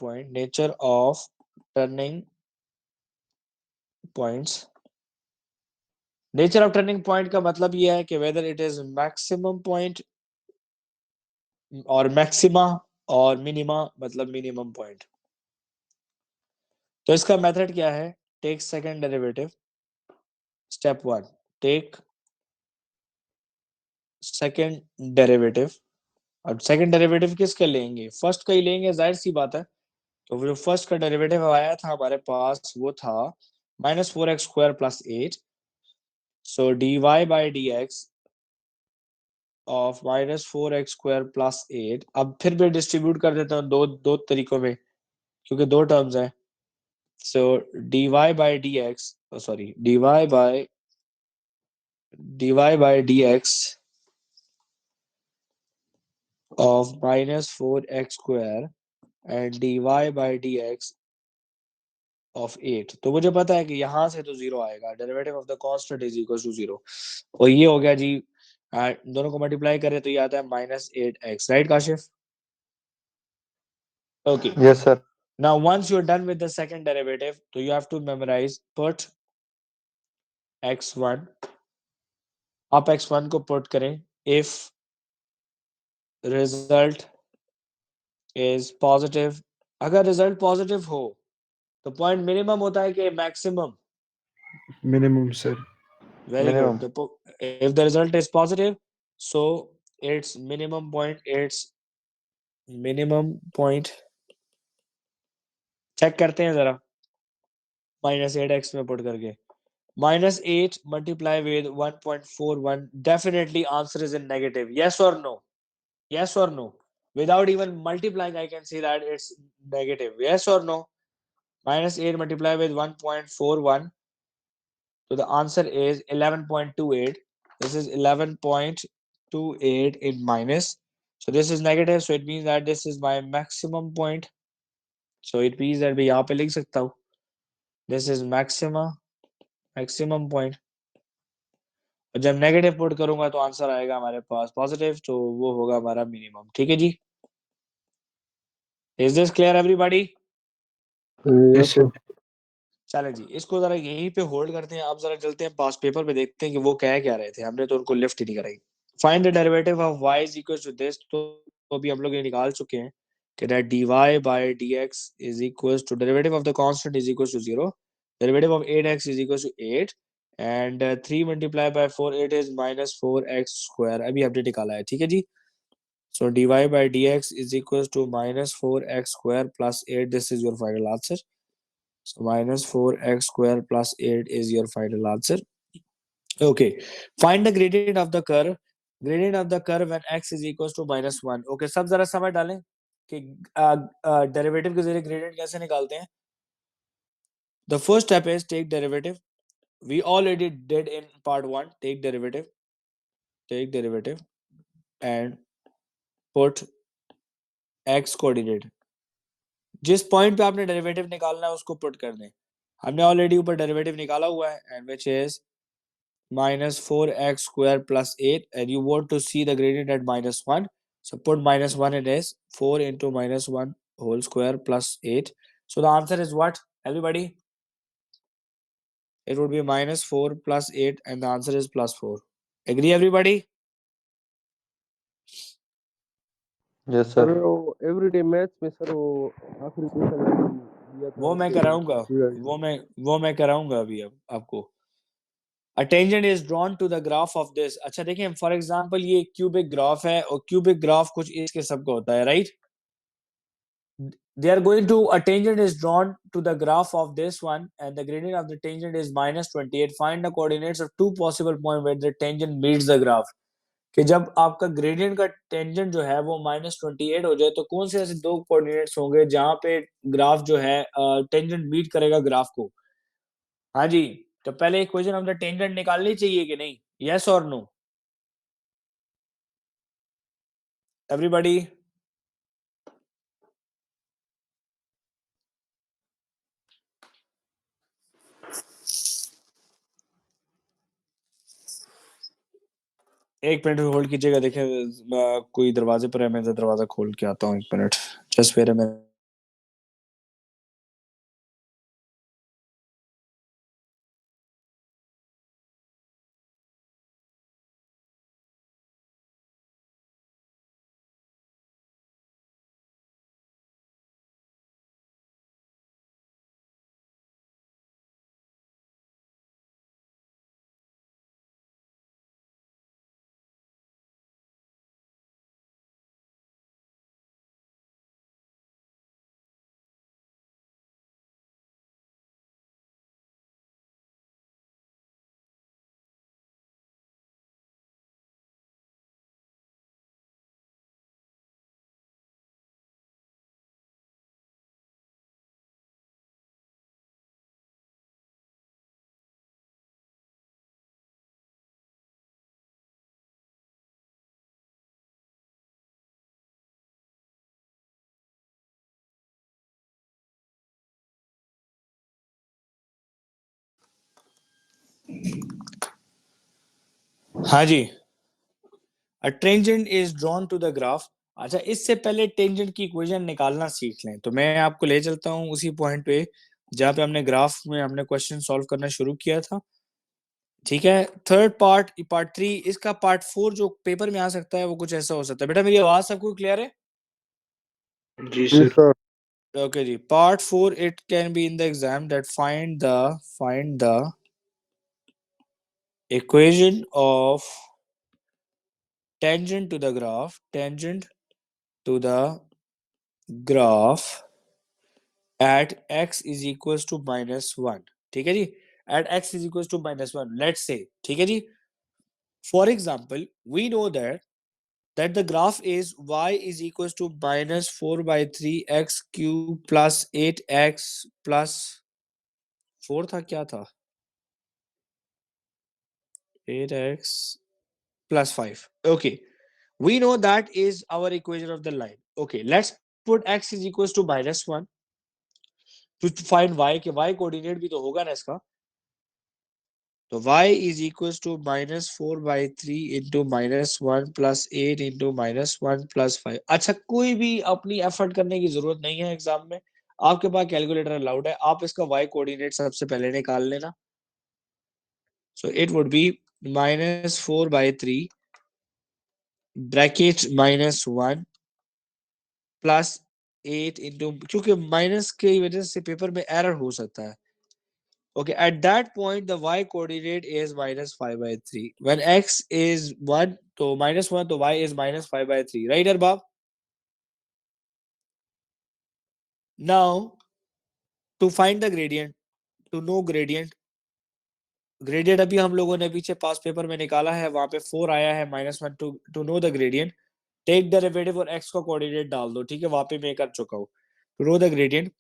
points. Nature of turning point का मतलब ये है कि whether it is maximum point और मैक्सिमा, और मिनिमा मतलब मिनिमम पॉइंट। तो इसका मेथड क्या है? Take second derivative, step 1, take second derivative. अब सेकंड डेरिवेटिव किसके लेंगे? फर्स्ट का ही लेंगे, जाहिर सी बात है। तो जो फर्स्ट का डेरिवेटिव आया था हमारे पास वो था -4x² + 8, so dy/dx of -4x² + 8। अब फिर भी डिस्ट्रीब्यूट कर देता हूँ दो दो तरीकों में, क्योंकि दो टर्म्स हैं। सो dy/dx, sorry, dy/dx of -4x² and dy/dx of 8, तो मुझे पता है कि यहाँ से तो 0 आएगा, derivative of the constant is equal to 0, और ये हो गया जी, दोनों को मल्टीप्लाई करें तो ये आता है -8x, right Kashif? Okay, yes sir. now once you're done with the second derivative, so you have to memorize, put x1, आप x1 को पुट करें, if result is positive, अगर रिजल्ट पॉजिटिव हो तो पॉइंट मिनिमम होता है कि maximum? Minimum, sir. Very minimum. good. If the result is positive, so its minimum point check करते हैं जरा, -8x में पुट करके, -8 multiply with 1.41, definitely answer is in negative. Yes or no? Yes or no? Without even multiplying, I can see that it's negative. Yes or no? -8 multiply with 1.41, so the answer is 11.28. This is 11.28 in minus. So this is negative. So it means that this is my maximum point. So it means that मैं यहाँ पे लिख सकता हूँ. This is maximum point. और जब negative put करूंगा तो आंसर आएगा हमारे पास पॉजिटिव, तो वो होगा हमारा मिनिमम. ठीक है जी? Is this clear everybody? Yes, sir. चले जी, इसको जरा यहीं पे होल्ड करते हैं. आप जरा चलते हैं पास पेपर पे, देखते हैं कि वो क्या रहे थे. हमने तो उनको लिफ्ट ही नहीं कराई. Find the derivative of y is equal to this, तो अभी हम लोग ये निकाल चुके हैं कि that dy by dx is equal to derivative of the constant is equal to 0, derivative of 8x is equal to 8, and 3 multiply by 4, it is -4x square. अभी हमने निकाला है. ठीक है जी? So dy by dx is equal to -4x square plus 8. This is your final answer. So -4x square plus 8 is your final answer. Okay. Find the gradient of the curve. Gradient of the curve when x is equals to -1. Okay, सब जरा समझ डालें कि derivative के जरिए gradient कैसे निकालते हैं. The first step is take derivative. We already did in part 1. Take derivative and put x coordinate. जिस पॉइंट पे आपने डेरिवेटिव निकालना है उसको पुट कर दें. हमने ऑलरेडी ऊपर डेरिवेटिव निकाला हुआ है, and which is -4x square plus 8, and you want to see the gradient at -1, so put -1 it is 4 into -1 whole square plus 8. So the answer is what, everybody? It would be -4 plus 8, and the answer is +4. Agree everybody? Yes sir sir. वो everyday maths में sir वो आखिरी question दिया था वो मैं कराऊंगा, वो वो मैं कराऊंगा अभी अब आपको. A tangent is drawn to the graph of this. अच्छा देखें, फॉर एग्जांपल ये क्यूबिक ग्राफ है, और क्यूबिक ग्राफ कुछ इस किस्म का होता है, right? They are going to, a tangent is drawn to the graph of this one, and the gradient of the tangent is -28. Find the coordinates of two possible points where the tangent meets the graph. कि जब आपका gradient का tangent जो है वो -28 हो जाए, तो कौन से ऐसे दो कोऑर्डिनेट्स होंगे जहां पे ग्राफ जो है टेंजेंट मीट करेगा ग्राफ को. हाँ जी, तो पहले इक्वेशन ऑफ द टेंजेंट निकालनी चाहिए कि नहीं? यस और नो एवरीबॉडी? एक मिनट होल्ड कीजिएगा, देखें कोई दरवाजे पर है, मैं दरवाजा खोल के आता हूँ. एक minute just wait a minute. हाँ जी, a tangent is drawn to the graph. अच्छा, इससे पहले टेंजेंट की इक्वेशन निकालना सीख लें तो मैं आपको ले चलता हूँ उसी पॉइंट पे जहाँ पे हमने ग्राफ में हमने क्वेश्चन सॉल्व करना शुरू किया था। ठीक है, थर्ड पार्ट, पार्ट 3, इसका पार्ट 4 जो पेपर में आ सकता है वो कुछ ऐसा हो सकता है। बेटा मेरी आवाज सबको क्लियर है? जी जी सर। सर। Okay, जी, part 4 it can be in the exam that find the equation of tangent to the graph at x is equals to -1। ठीक है जी, at x is equals to -1, let's say। ठीक है जी, for example we know that the graph is y is equals to -4/3 x cube plus 8x plus 4 था, क्या था, 8x plus 5। Okay, we know that is our equation of the line। Okay, let's put x is equals to -1 to find y के y coordinate भी तो होगा ना इसका। तो y is equals to -4/3 into -1 plus 8 into -1 plus 5। अच्छा, कोई भी अपनी एफर्ट करने की जरूरत नहीं है एग्जाम में, आपके पास कैलकुलेटर अलाउड है, आप इसका y कोऑर्डिनेट सबसे पहले निकाल लेना। So it would be -4/3 bracket -1 plus 8 into, क्योंकि माइनस की वजह से पेपर में एरर हो सकता है। Okay, at that point the y coordinate is -5/3 when x is 1, तो -1, तो y इज -5/3, right Arbab? Now to find the gradient, to know gradient, gradient अभी हम लोगों ने पीछे पास पेपर में निकाला है, वहां पे 4 आया है -1। To know the gradient, take derivative और x का कोऑर्डिनेट डाल दो। ठीक है, वहां पे मैं कर चुका हूं। To know the gradient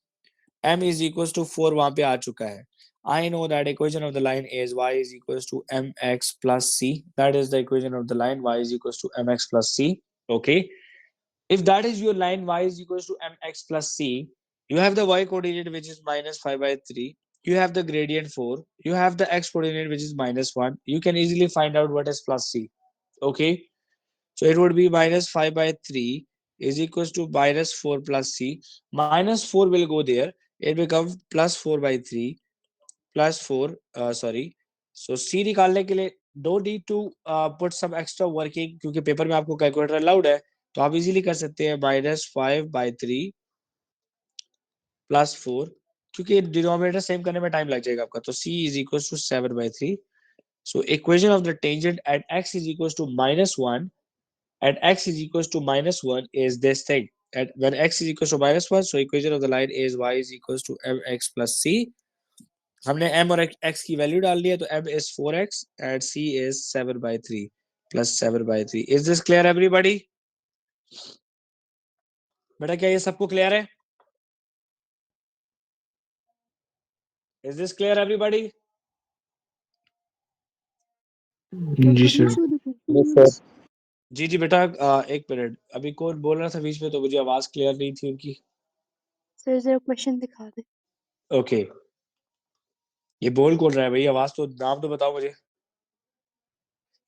m is equals to 4 वहां पे आ चुका है। I know that equation of the line is y is equals to mx plus c। That is the equation of the line y is equals to mx plus c। Okay, if that is your line y is equals to mx plus c, you have the y coordinate which is -5/3, you have the gradient 4, you have the x coordinate which is -1, you can easily find out what is plus c। Okay, so it would be -5/3 is equals to -4 plus c। -4 will go there, it becomes +4/3 plus 4, sorry। so c निकालने के लिए don't need to put some extra working, क्योंकि paper में आपको calculator allowed है, तो आप easily कर सकते हैं -5/3 प्लस 4, क्योंकि डिनोमिनेटर सेम करने में टाइम लग जाएगा आपका, तो c is equals to 7/3। so equation of the tangent at x is equals to -1 at x is equals to -1 is this thing। At when x is equals to -1, so equation of the line is y is equals to mx plus c। हमने m और x की value डाल दी है, तो m is 4x and c is 7/3 plus 7/3। is this clear everybody? बेटा क्या ये सबको क्लियर है? is this clear everybody? जी सर। Yes sir. जी जी बेटा, एक मिनट, अभी कौन बोल रहा था बीच में, तो मुझे आवाज क्लियर नहीं थी उनकी। सर जरा क्वेश्चन दिखा दे। ओके, ये बोल कौन रहा है भाई, आवाज तो, नाम तो बताओ मुझे।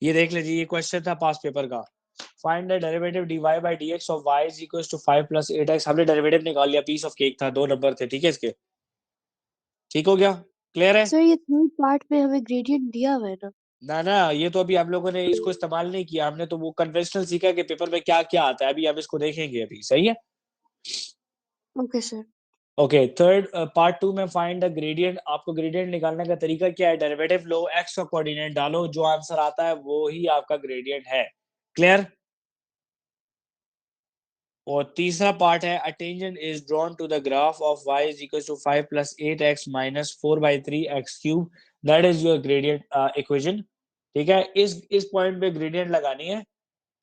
ये देख लीजिए, ये क्वेश्चन था पास पेपर का। Find the derivative dy by dx of y is equals to 5 plus 8x। हमने डेरिवेटिव निकाल लिया, पीस ऑफ केक था, 2 नंबर थे। ठीक है, इसके ठीक हो गया, क्लियर है? सर ये थर्ड पार्ट में हमें ग्रेडियंट दिया हुआ है ना? ना ना, ये तो अभी हम लोगों ने इसको इस्तेमाल नहीं किया, हमने तो वो कन्वेंशनल सीखा कि पेपर में क्या क्या आता है, अभी हम इसको देखेंगे अभी, सही है? Okay sir. Okay, third part 2 में फाइंड द ग्रेडियंट। आपको ग्रेडियंट निकालने का तरीका क्या है? डेरिवेटिव लो, एक्स का कोऑर्डिनेट डालो, जो आंसर आता है वो ही आपका ग्रेडियंट है। क्लियर? और तीसरा पार्ट है, a tangent is drawn to the graph of y is equals to 5 plus 8x minus 4/3 x cube। that is your gradient equation। ठीक है, इस पॉइंट पे ग्रेडियंट लगानी है,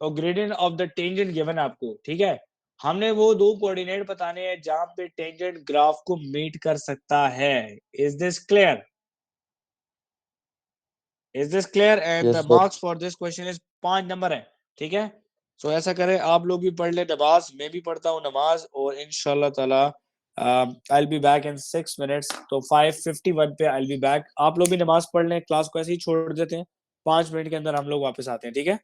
तो gradient of the tangent given आपको। ठीक है, हमने वो दो कोऑर्डिनेट बताने हैं जहां पे टेंजेंट ग्राफ को मीट कर सकता है। Is this clear? Is this clear? And yes the sir. Marks for this question is 5 number है। ठीक है, सो ऐसा करें, आप लोग भी पढ़ ले नमाज, मैं भी पढ़ता हूँ नमाज, और इंशाल्लाह ताला I'll be back in 6 minutes. तो 5:51 पे I'll be back. आप लोग भी नमाज पढ़ लें, क्लास को ऐसे ही छोड़ देते हैं, 5 मिनट के अंदर हम लोग वापस आते हैं, ठीक है?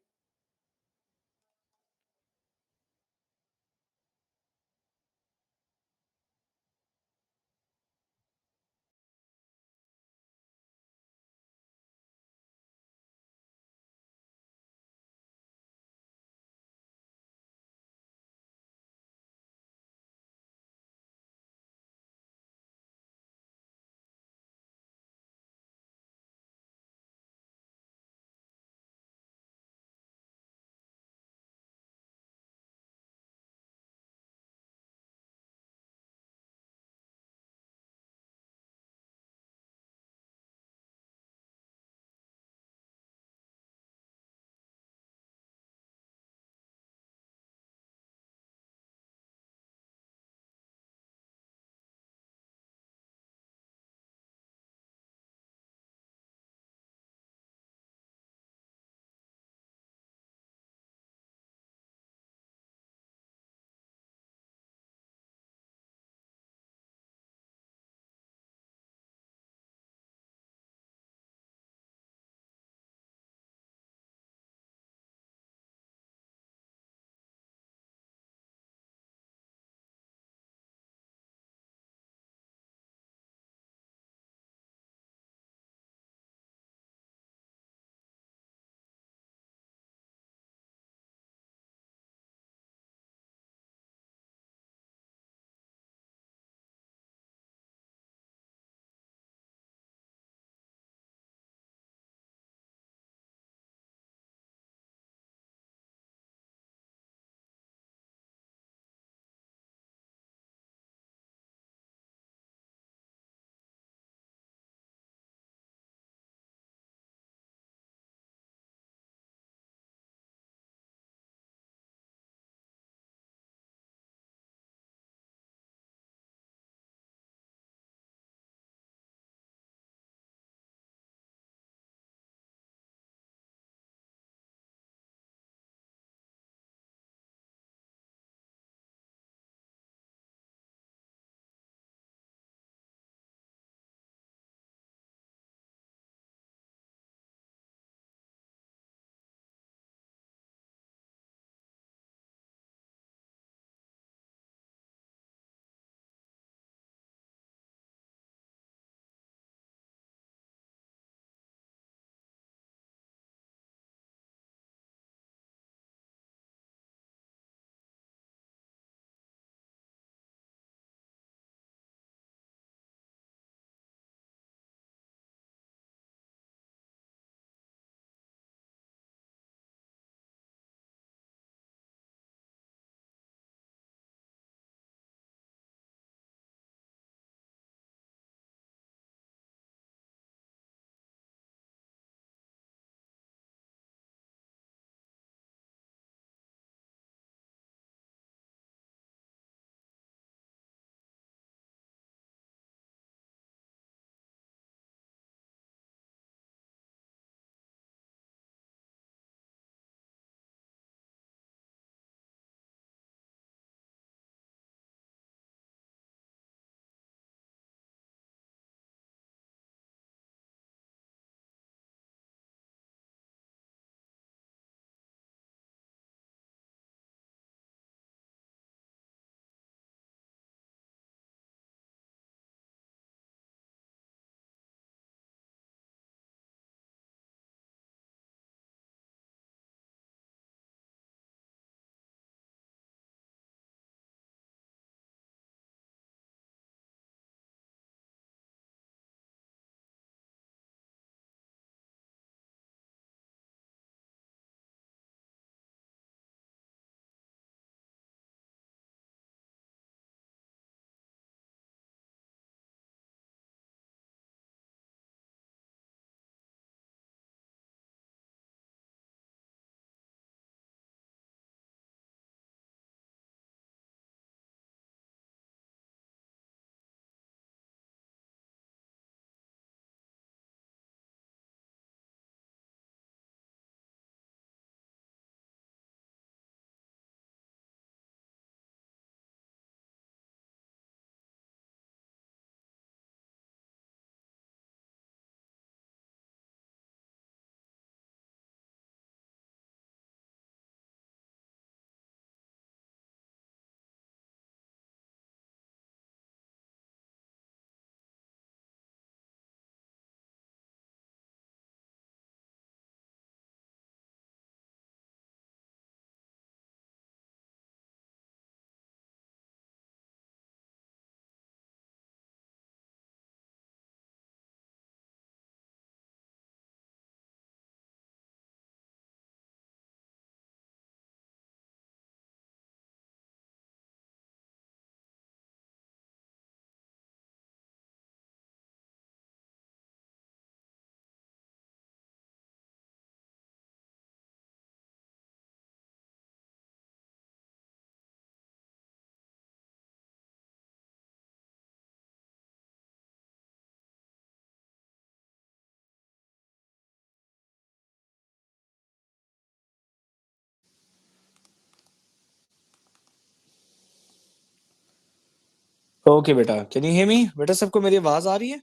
ओके बेटा, कैन यू हियर मी? बेटा सबको मेरी आवाज आ रही है?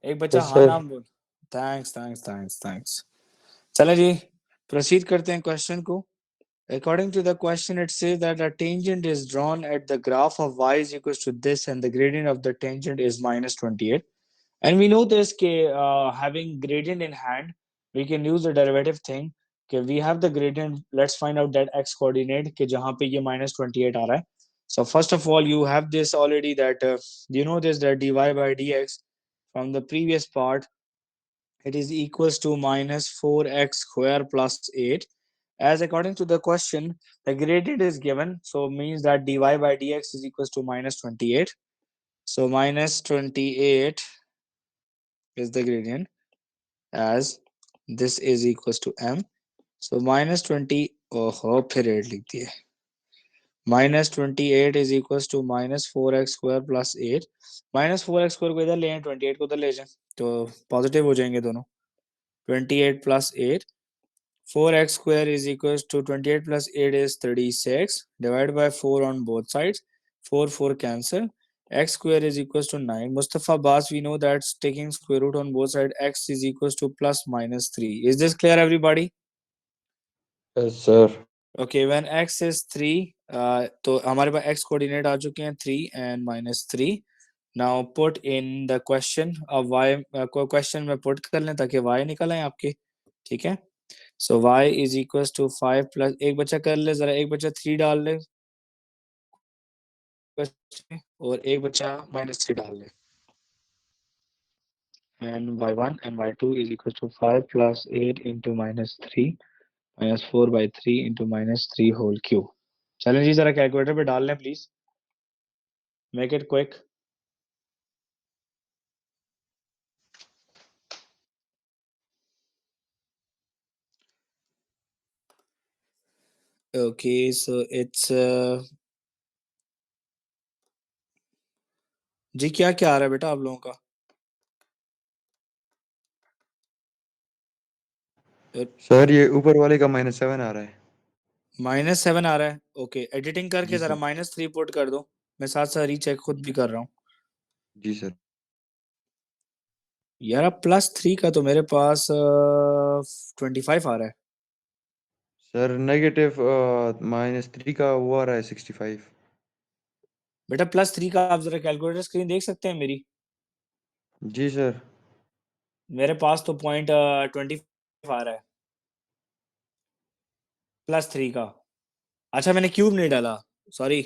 एक बच्चा यस हाँ सर। नाम बोल। Thanks thanks thanks thanks. चलो जी, प्रोसीड करते हैं क्वेश्चन को। According to the question, it says that a tangent is drawn at the graph of y is equals to this, and the gradient of the tangent is minus 28. And we know this having gradient in hand, we can use the derivative thing. We have the gradient. Let's find out that x coordinate कि जहाँ पे ये minus 28 आ रहा है. So first of all, you have this already that you know this that dy by dx from the previous part, it is equals to minus 4x square plus 8. As according to the question, the gradient is given, so means that dy by dx is equals to minus 28. So minus 28 is the gradient, as this is equals to m. So minus 20, oh फिर 8 लिख दिए. Minus 28 is equals to minus 4x square plus 8. Minus 4x square को इधर ले आए, 28 को उधर ले जाए, तो पॉजिटिव हो जाएंगे दोनों. 28 plus 8. 4x square is equals to 28 plus 8 is 36. Divided by 4 on both sides. 4 cancel. X square is equals to 9. Mustafa Abbas, we know that taking square root on both sides, x is equals to plus minus 3. Is this clear, everybody? Yes sir. Okay, when x is 3, तो हमारे पास x coordinate आ चुके हैं 3 and minus 3. Now put in the question. अब y question में put कर लें ताकि y निकल आए आपके. ठीक है. So y is equals to 5 plus, एक बच्चा कर ले जरा, एक बच्चा 3 डाल ले और एक बच्चा minus 3 डाल ले. And y1 and y2 is equals to 5 plus 8 into minus 3 minus 4 by 3 into minus 3 whole cube. चलें जी, जरा कैलकुलेटर पे डाल लें please. Make it quick. Okay, so it's जी क्या क्या आ रहा है बेटा आप लोगों का? सर ये ऊपर वाले का -7 आ रहा है। -7 आ रहा है. ओके, एडिटिंग करके जी जरा सर। -3 पुट कर दो. मैं साथ साथ रीचेक खुद भी कर रहा हूँ. जी सर। यार +3 का तो मेरे पास 25 आ रहा है. सर नेगेटिव -3 का वो आ रहा है 65। बेटा +3 का आप जरा कैलकुलेटर स्क्रीन देख सकते हैं मेरी? जी सर। मेरे पास तो पॉइंट 25 आ रहा है +3 का. अच्छा मैंने क्यूब नहीं डाला, सॉरी.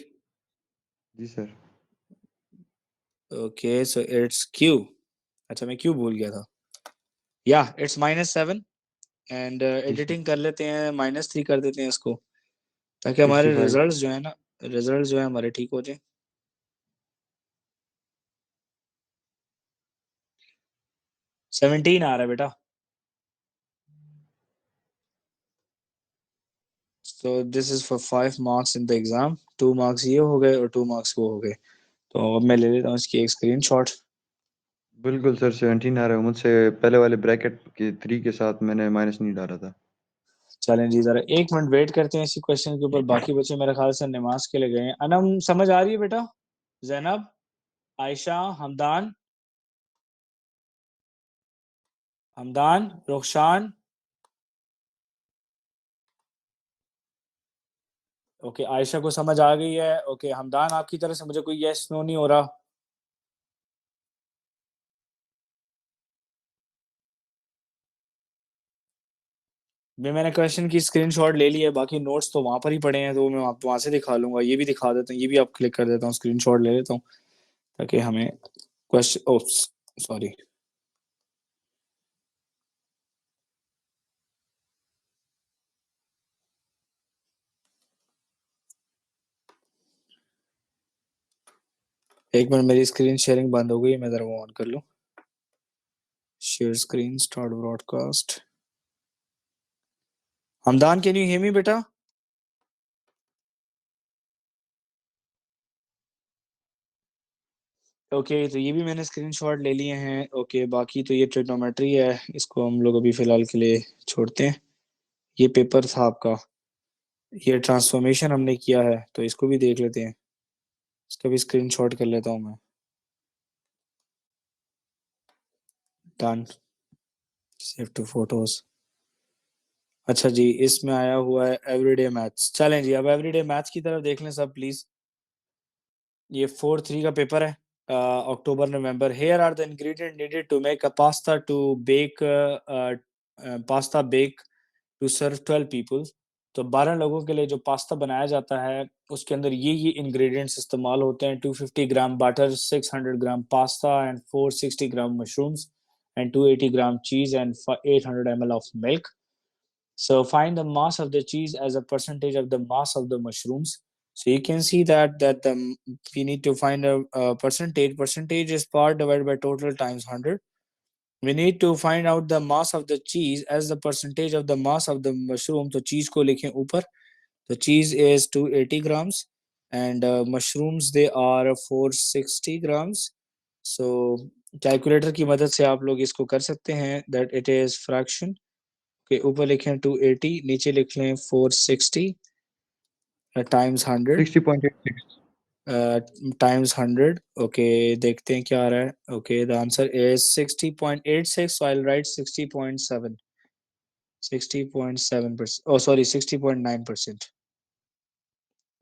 जी sir. Okay so it's cube. अच्छा मैं क्यूब भूल गया था. या इट्स -7. एंड जी सर। एडिटिंग कर लेते हैं, -3 कर देते हैं इसको ताकि हमारे 65। रिजल्ट्स जो है ना, रिजल्ट जो है हमारे ठीक हो जाए. 17 आ रहा है बेटा. So this is for 5 marks in the exam. 2 marks ये हो गए और 2 marks वो हो गए. तो अब मैं ले लेता हूँ इसकी एक स्क्रीनशॉट. बिल्कुल सर 17 आ रहा है। मुझसे पहले वाले ब्रैकेट के 3 के साथ मैंने माइनस नहीं डाला था। चलें जी, जरा 1 मिनट वेट करते हैं इसी क्वेश्चन के ऊपर. बाकी बच्चे मेरे ख्याल से नमाज के लिए गए हैं. अनम समझ आ रही है बेटा? जैनब, आयशा, हमदान, रुखशान. ओके, आयशा को समझ आ गई है. ओके हमदान, आपकी तरफ से मुझे कोई यस नो नहीं हो रहा. मैंने क्वेश्चन की स्क्रीनशॉट ले ली है, बाकी नोट्स तो वहां पर ही पड़े हैं, तो मैं आपको वहां से दिखा लूंगा. ये भी दिखा देता हूँ, ये भी आप क्लिक कर देता हूँ, स्क्रीनशॉट ले लेता हूँ ताकि हमें क्वेश्चन, ओ सॉरी. एक मिनट, मेरी स्क्रीन शेयरिंग बंद हो गई, मैं जरा वो ऑन कर लूँ. Share screen, start broadcast. Hamdan, can you hear me बेटा? ओके तो ये भी मैंने स्क्रीनशॉट ले लिए हैं. ओके बाकी तो ये ट्रिग्नोमेट्री है, इसको हम लोग अभी फिलहाल के लिए छोड़ते हैं. ये पेपर था आपका. ये ट्रांसफॉर्मेशन हमने किया है तो इसको भी देख लेते हैं, इसका भी स्क्रीनशॉट कर लेता हूँ मैं। Done, save to photos. अच्छा जी, इसमें आया हुआ है एवरीडे मैथ्स। चलें जी, अब एवरीडे मैथ्स की तरफ देख लें सब प्लीज। ये 4/3 का पेपर है, अक्टूबर नवंबर। Here are the ingredient needed to make a pasta to bake, pasta bake to serve 12 people. तो 12 लोगों के लिए जो पास्ता बनाया जाता है उसके अंदर ये इंग्रेडिएंट्स इस्तेमाल होते हैं। 250 ग्राम butter, 600 gram pasta and 460 gram mushrooms and 280 ग्राम चीज and 800 ml of milk. So find the mass of the cheese as a percentage of the mass of the mushrooms. So you can see that we need to find a percentage. Percentage is part divided by total times 100. We need to find out the mass of the cheese as the percentage of the mass of the mushroom. तो cheese को लिखें ऊपर. The cheese is 280 grams and mushrooms they are 460 grams. So calculator की मदद से आप लोग इसको कर सकते हैं that it is fraction के ऊपर लिखें 280, नीचे लिख लें 460 टाइम्स 100 60.86। टाइम्स 100। ओके, देखते हैं क्या आ रहा है। Okay, the answer is 60.86, so I will write 60.7, 60.7%, oh sorry, 60.9%.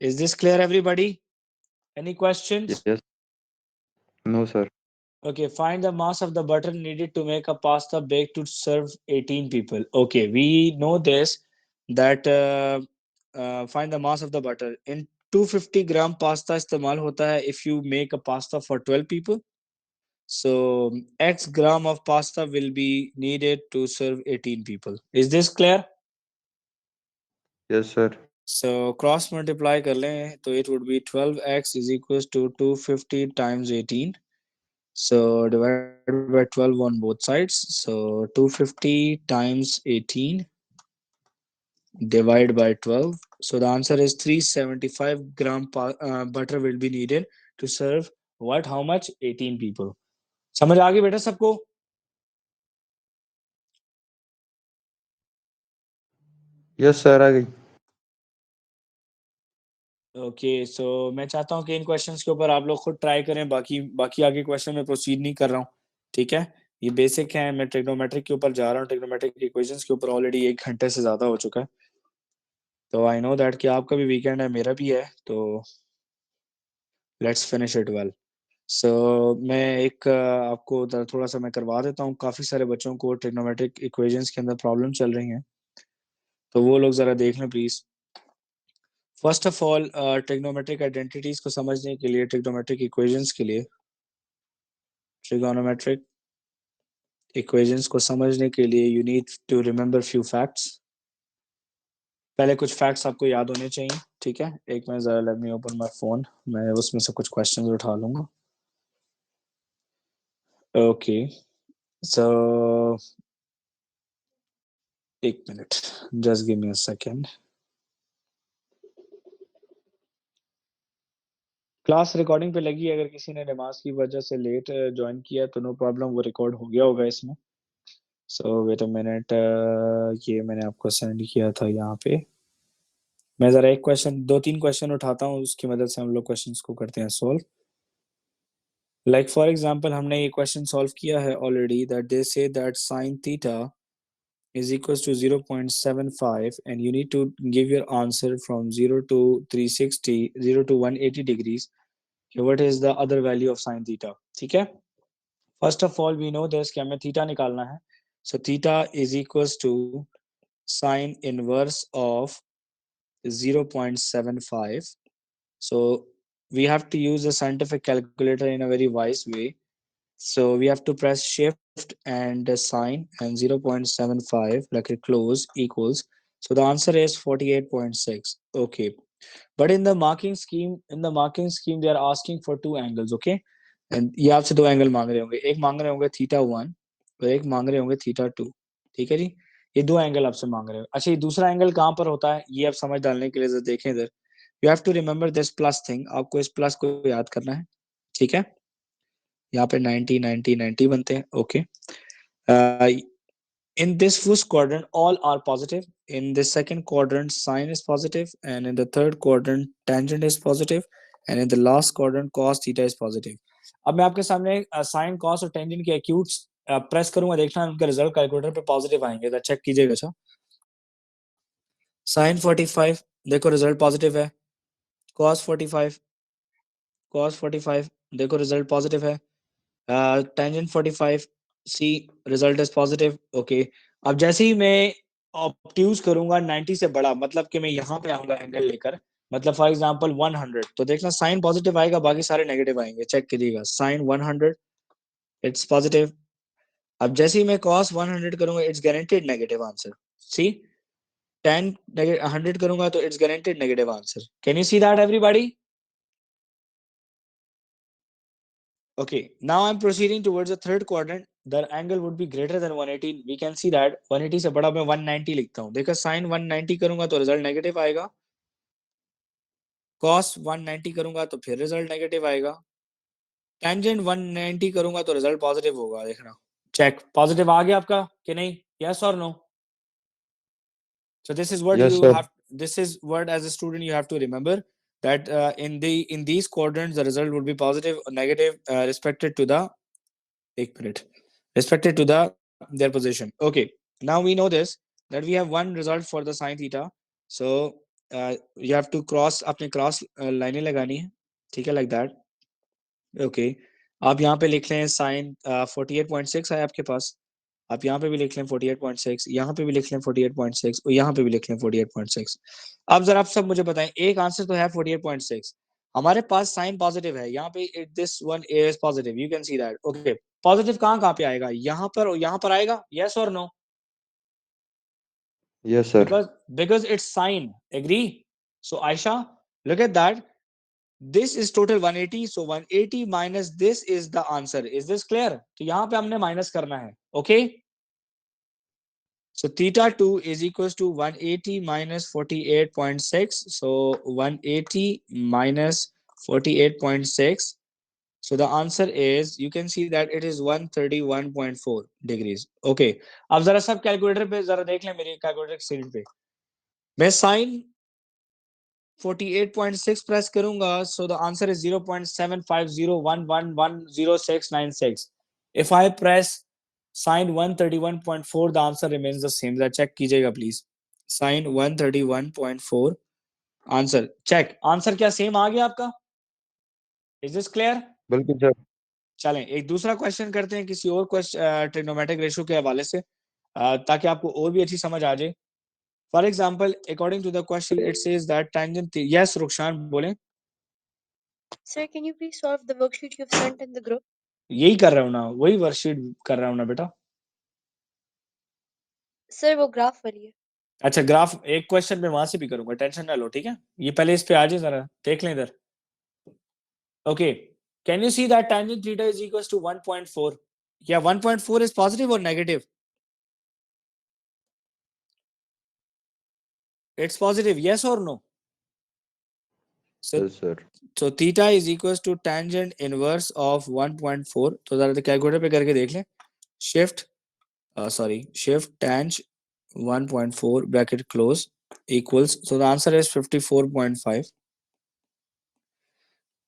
Is this clear everybody? Any questions? Yes. No sir. Okay, find the mass of the butter needed to make a pasta baked to serve 18 people. Okay, we know this, that find the mass of the butter. In 250 gram pasta इस्तेमाल होता है if you make a pasta for 12 people. So X gram of pasta will be needed to serve 18 people. Is this clear? Yes sir. So cross multiply कर लें तो it would be 12x is equals to 250 times 18. So divided by 12 on both sides. So 250 times 18 divide by 12. So the answer is 375 gram butter will be needed to serve what? How much? 18 people. समझ आ गई बेटा सबको? Yes sir, आ गई। Okay, सो मैं चाहता हूँ कि इन क्वेश्चंस के ऊपर आप लोग खुद ट्राई करें, बाकी बाकी आगे क्वेश्चन में प्रोसीड नहीं कर रहा हूँ, ठीक है? ये बेसिक है, मैं ट्रिग्नोमेट्रिक के ऊपर जा रहा हूँ। ट्रिग्नोमेट्रिक इक्वेशंस के ऊपर ऑलरेडी 1 घंटे से ज़्यादा हो चुका है। तो आई नो दैट कि आपका भी वीकेंड है, मेरा भी है, तो लेट्स फिनिश इट वेल। सो मैं एक आपको थोड़ा सा मैं करवा देता हूँ। काफ़ी सारे बच्चों को ट्रिग्नोमेट्रिक इक्वेशंस के अंदर प्रॉब्लम चल रही हैं, तो वो लोग ज़रा देख लें please. First of all, trigonometric identities को समझने के लिए, ट्रिग्नोमेट्रिक इक्वेशंस के लिए, ट्रिगोनोमेट्रिक इक्वेशंस को समझने के लिए you need to remember few facts. पहले कुछ फैक्ट्स आपको याद होने चाहिए, ठीक है? एक मिनट ज़रा, let me open my phone, मैं उसमें से कुछ क्वेश्चंस उठा लूंगा। ओके, सो एक minute, just give me a second. Class recording पे लगी है, अगर किसी ने नमाज की वजह से लेट ज्वाइन किया तो नो प्रॉब्लम, वो रिकॉर्ड हो गया होगा इसमें। सो वेट अ मिनट, ये मैंने आपको सेंड किया था यहाँ पे। मैं ज़रा एक क्वेश्चन, 2-3 क्वेश्चन उठाता हूँ, उसकी मदद से हम लोग क्वेश्चंस को करते हैं सॉल्व। लाइक फॉर एग्जांपल, हमने ये क्वेश्चन सॉल्व किया है already, that they say that sin theta is equals to 0.75 and you need to give your answer from 0 to 360, 0 to 180 degrees. Okay, what is the other value of sin theta? ठीक है? First of all, we know this कि हमें theta निकालना है. So theta is equals to sin inverse of 0.75. So we have to use a scientific calculator in a very wise way. So we have to press shift and sign and 0.75 like a close equals. So the answer is 48.6. Okay. But in the marking scheme, they are asking for two angles. Okay. And ये आपसे दो angle मांग रहे होंगे, एक मांग रहे होंगे θ1 और एक मांग रहे होंगे θ2। ठीक है जी, ये दो एंगल आपसे मांग रहे हो। अच्छा, ये दूसरा एंगल कहाँ पर होता है, ये आप समझ डालने के लिए जरा देखें इधर। You have to remember this plus thing, आपको इस प्लस को याद करना है, ठीक है? यहाँ पे 90 90 90 बनते हैं। Okay, In this first quadrant, all are positive. In the second quadrant, sine is positive, and in the third quadrant, tangent is positive, and in the last quadrant, cos theta is positive. अब मैं आपके सामने sine cos और tangent के एक्यूट्स press करूंगा, देखना उनके result calculator पे पॉजिटिव आएंगे, तो चेक कीजिएगा। अच्छा, साइन 45 देखो रिजल्ट पॉजिटिव है, कॉस 45 देखो रिजल्ट पॉजिटिव है, tangent 45 see result is positive. Okay, अब जैसे ही मैं ऑब्ट्यूज करूंगा 90 से बड़ा, मतलब कि मैं यहाँ पे आऊंगा एंगल लेकर, मतलब फॉर एग्जांपल 100, तो देखना साइन पॉजिटिव आएगा, बाकी सारे नेगेटिव आएंगे। चेक कीजिएगा, साइन 100 इट्स पॉजिटिव। अब जैसे ही मैं कॉस 100 करूंगा, it's guaranteed negative answer. See, tan 100 करूंगा तो it's guaranteed negative answer. Can you see that everybody? Okay, now I'm proceeding towards the third quadrant. The angle would be greater than 180. We can see that 180 से बड़ा मैं 190 लिखता हूँ। देखो sign 190 करूंगा तो रिजल्ट नेगेटिव आएगा, कॉस 190 करूंगा तो फिर रिजल्ट नेगेटिव आएगा, टेंजेंट 190 करूंगा तो रिजल्ट पॉजिटिव होगा। देखना, चेक पॉजिटिव आ गया आपका कि नहीं, यस और no? So this is what Yes, you sir. have, this is what as a student you have to remember, that in these quadrants the result would be positive or negative respected to the, एक minute, respected to their position. Okay, now we know this, that we have one result for the sine theta. So you have to cross, अपने cross लाइनें लगानी है, ठीक है, like that. Okay, आप यहाँ पे लिख लें साइन 48.6 है आपके पास, आप यहाँ पे भी लिख लें 48.6, यहाँ पे भी लिख लें 48.6, और यहाँ पे भी लिख लें 48.6। अब जरा आप सब मुझे बताएं, एक आंसर तो है 48.6, हमारे पास साइन पॉजिटिव है, यहाँ पे this one is positive, you can see that. Okay, positive कहाँ पे आएगा, यहाँ पर और यहाँ पर आएगा, यस और no? Yes, sir. Because it's sine, agree? So Aisha, look at that, this is total 180, so 180 minus this is the answer. Is this clear? तो यहाँ पे हमने माइनस करना है। Okay, so theta 2 is equals to 180 minus 48.6. So 180 minus 48.6. So the answer is, you can see that it is 131.4 degrees. Okay, अब जरा सब calculator पे जरा देख लें, मेरी कैलकुलेटर स्क्रीन पे मैं साइन 48.6 प्रेस करूंगा, so the answer is 0.7501110696. If I press sin 131.4, the answer remains the same. that check कीजिएगा please, sin 131.4 answer, check, answer क्या सेम आ गया आपका? Is this clear? बिल्कुल सर। चलें एक दूसरा क्वेश्चन करते हैं किसी और क्वेश्चन ट्रिग्नोमेट्रिक रेशियो के हवाले से, ताकि आपको और भी अच्छी समझ आ जाए। For example, according to the question it says that tangent, yes Rukhsan बोलें। Sir, can you please solve the worksheet you've sent in the group? यही कर रहा हूँ ना, वही वर्कशीट कर रहा हूँ ना बेटा। Sir, वो ग्राफ वाली है। अच्छा, ग्राफ एक क्वेश्चन में वहां से भी करूंगा, टेंशन ना लो, ठीक है, ये पहले इस पे आ जाए, जरा देख लें इधर। Okay, can you see that tangent theta is equals to 1.4? या 1.4 इज पॉजिटिव और नेगेटिव? इट्स पॉजिटिव, यस और no? Yes, sir. So theta is equals to tangent inverse of 1.4. तो जरा कैलकुलेटर पे करके देख लें, shift shift tang 1.4 bracket close equals, so the answer is 54.5.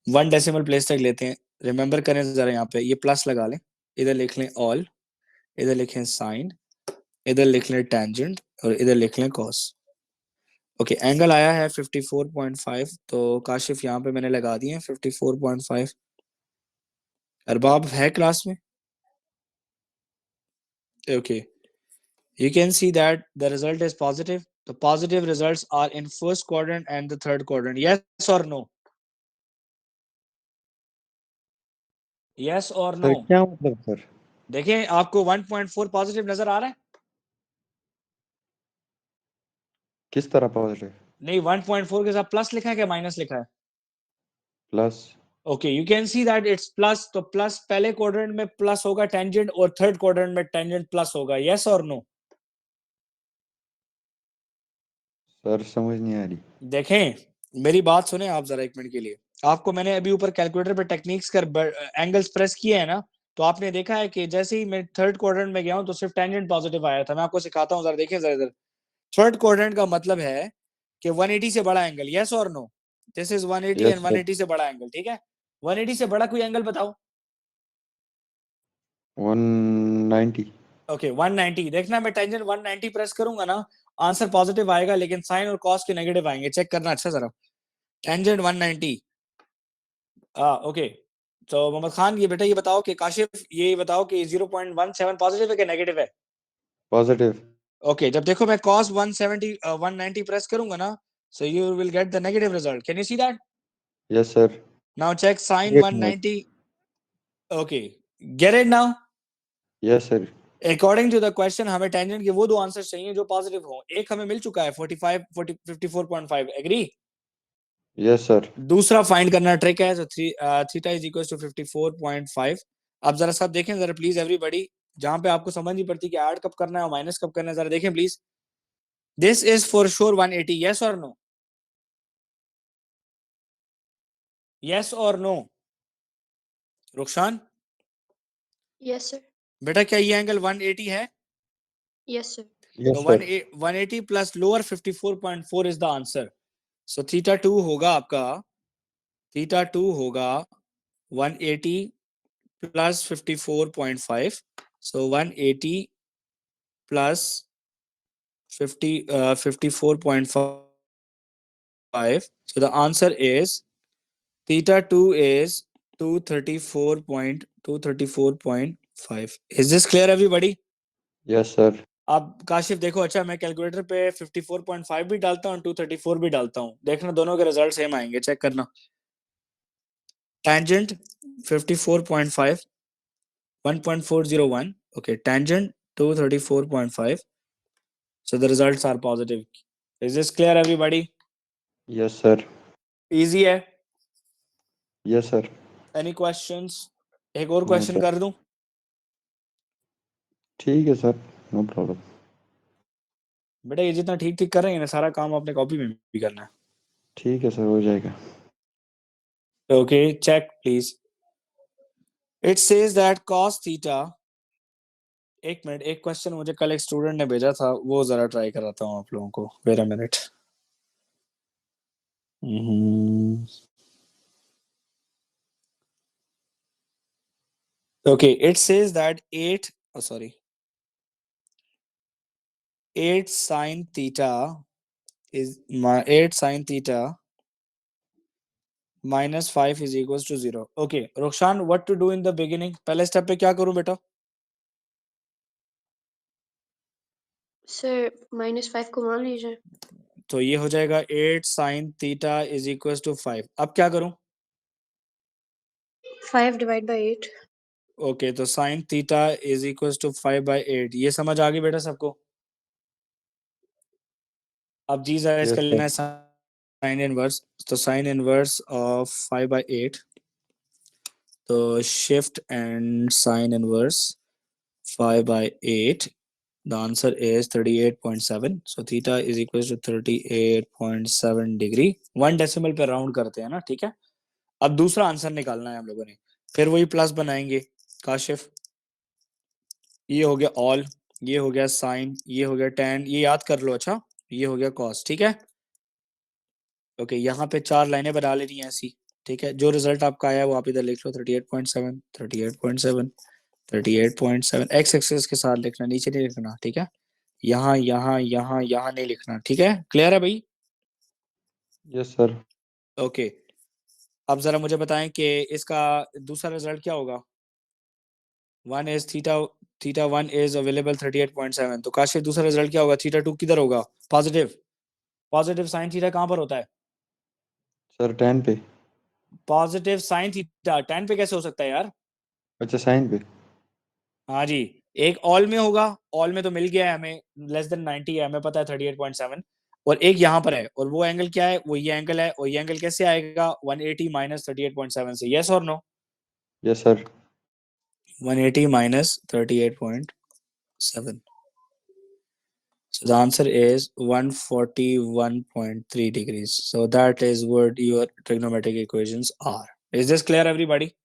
1 decimal place तक लेते हैं, रिमेंबर करें जरा, यहाँ पे ये प्लस लगा लें, इधर लिख लें ऑल, इधर लिखें साइन, इधर लिख लें टेंजेंट, और इधर लिख लें कॉस। ओके, एंगल आया है 54.5, तो काशिफ यहाँ पे मैंने लगा दिए 54.5। अरबाब है क्लास में? Okay, you can see that the result is positive. The positive results are in first quadrant and the third quadrant. Yes or no? Yes or sir no? क्या मतलब सर? देखें, आपको 1.4 पॉजिटिव नजर आ रहा है? किस तरह पॉजिटिव? नहीं, 1.4 के साथ प्लस लिखा है क्या माइनस लिखा है? Plus. Okay, you can see that it's plus, तो प्लस पहले क्वाड्रेंट में प्लस होगा टेंजेंट, और थर्ड क्वाड्रेंट में टेंजेंट प्लस होगा। यस और नो? सर समझ नहीं आ रही। देखें मेरी बात सुने आप जरा एक मिनट के लिए, आपको मैंने अभी ऊपर कैलकुलेटर पे टेक्निक्स कर एंगल्स प्रेस किए हैं ना, तो आपने देखा है कि जैसे ही मैं थर्ड क्वाड्रेंट में गया हूं तो सिर्फ टेंजेंट पॉजिटिव आया था। मैं आपको सिखाता हूं, जरा देखिए जरा इधर। थर्ड क्वाड्रेंट का मतलब है कि 180 से बड़ा एंगल, यस और no? This is 180 yes and sir. 180 से बड़ा एंगल, ठीक है? 180 से बड़ा कोई एंगल बताओ। 190। ओके 190। देखना मैं टेंजेंट 190 प्रेस करूंगा ना, आंसर पॉजिटिव आएगा, लेकिन साइन और कॉस के नेगेटिव आएंगे। चेक करना अच्छा जरा। टेंजेंट 190। ओके। तो मोहम्मद खान ये बेटा ये बताओ कि काशिफ ये बताओ कि 0.17 पॉजिटिव है कि नेगेटिव है? पॉजिटिव। ओके, जब देखो मैं cos 170 190 प्रेस करूंगा ना, so you will get the negative result. Can you see that? Yes sir. Now check sin Great math. 190. Okay, get it now? Yes sir. According to the question हमें tangent के वो दो answer चाहिए जो positive हो। एक हमें मिल चुका है 45 40 54.5, एग्री? Yes sir. दूसरा फाइंड करना ट्रिक है, तो थीटा इज इक्वल टू 54.5। अब जरा सब देखें जरा प्लीज एवरीबॉडी, जहां पे आपको समझ नहीं पड़ती कि ऐड कब करना है और माइनस कब करना है, जरा देखें please. This is for sure 180, yes और नो? यस और नो? रुखसान Yes, sir. बेटा क्या ये एंगल 180 है? Yes, sir. तो yes sir. 180 plus lower 54.4 is the answer. So theta 2 होगा आपका, थीटा 2 होगा 180 plus 54.5। So 180 plus 54.5। So the answer is theta 2 is 234.5। Is this clear everybody? Yes sir. अब काशिफ देखो, अच्छा मैं कैलकुलेटर पे 54.5 भी डालता हूँ 234 भी डालता हूँ, देखना दोनों के रिजल्ट सेम आएंगे, चेक करना। tangent 54.5 1.401, okay, tangent 234.5, so the results are positive. Is this clear everybody? Yes sir. Easy है? Yes sir. Any questions? एक और नो क्वेश्चन सर। कर दूं? ठीक है सर, नो प्रॉब्लम। बेटा ये जितना ठीक ठीक कर रहे हैं ना, सारा काम अपने कॉपी में भी करना है। ठीक है सर, हो जाएगा। Okay check please. It says that cos theta, एक मिनट, एक क्वेश्चन मुझे कल एक स्टूडेंट ने भेजा था, वो जरा ट्राई कराता हूँ आप लोगों को, wait a minute. Okay it says that 8 sorry 8 sin theta is 8 sin theta minus 5 is equals to 0। Okay Rukhsan, what to do in the beginning? पहले स्टेप पे क्या करूं बेटा? Sir, -5 को मान लीजिए। तो ये हो जाएगा 8 sin theta is equals to 5। अब क्या करूं? 5 डिवाइड बाय 8। ओके तो sin theta is equal to 5/8, ये समझ आ गई बेटा सबको? अब जी जरा यस इसका लेना सर। है साइन इनवर्स, तो साइन इनवर्स ऑफ 5/8, तो shift and sine inverse 5/8, the answer is 38.7। So theta is equal to 38.7 degree. 1 decimal पे राउंड करते हैं ना, ठीक है? अब दूसरा आंसर निकालना है हम लोगों ने, फिर वही प्लस बनाएंगे काशिफ। ये हो गया ऑल, ये हो गया साइन, ये हो गया टेन, ये याद कर लो। अच्छा ये हो गया कॉस, ठीक है? ओके यहाँ पे 4 लाइनें बना लेनी है ऐसी, ठीक है? जो रिजल्ट आपका आया है वो आप इधर लिख लो, 38.7 38.7 38.7, एक्स एक्सिस के साथ लिखना, नीचे नहीं लिखना, ठीक है? यहाँ यहाँ यहाँ यहाँ नहीं लिखना, ठीक है? क्लियर है भाई? Yes sir. ओके अब जरा मुझे बताएं कि इसका दूसरा रिजल्ट क्या होगा? 1 is theta, theta 1 is available 38.7, तो काशिफ दूसरा रिजल्ट क्या होगा? थीटा 2 किधर होगा? पॉजिटिव। पॉजिटिव साइन थीटा कहाँ पर होता है? सर 10 पे। पॉजिटिव साइन थीटा 10 पे कैसे हो सकता है यार? अच्छा, साइन पे। हाँ जी, एक ऑल में होगा, ऑल में तो मिल गया है हमें, लेस देन 90 है, हमें पता है 38.7, और एक यहाँ पर है, और वो एंगल क्या है? वो ये एंगल है, और ये एंगल कैसे आएगा? 180 माइनस 38.7 से, यस और नो? Yes sir. 180 minus 38.7, so the answer is 141.3 degrees. So that is what your trigonometric equations are. Is this clear everybody?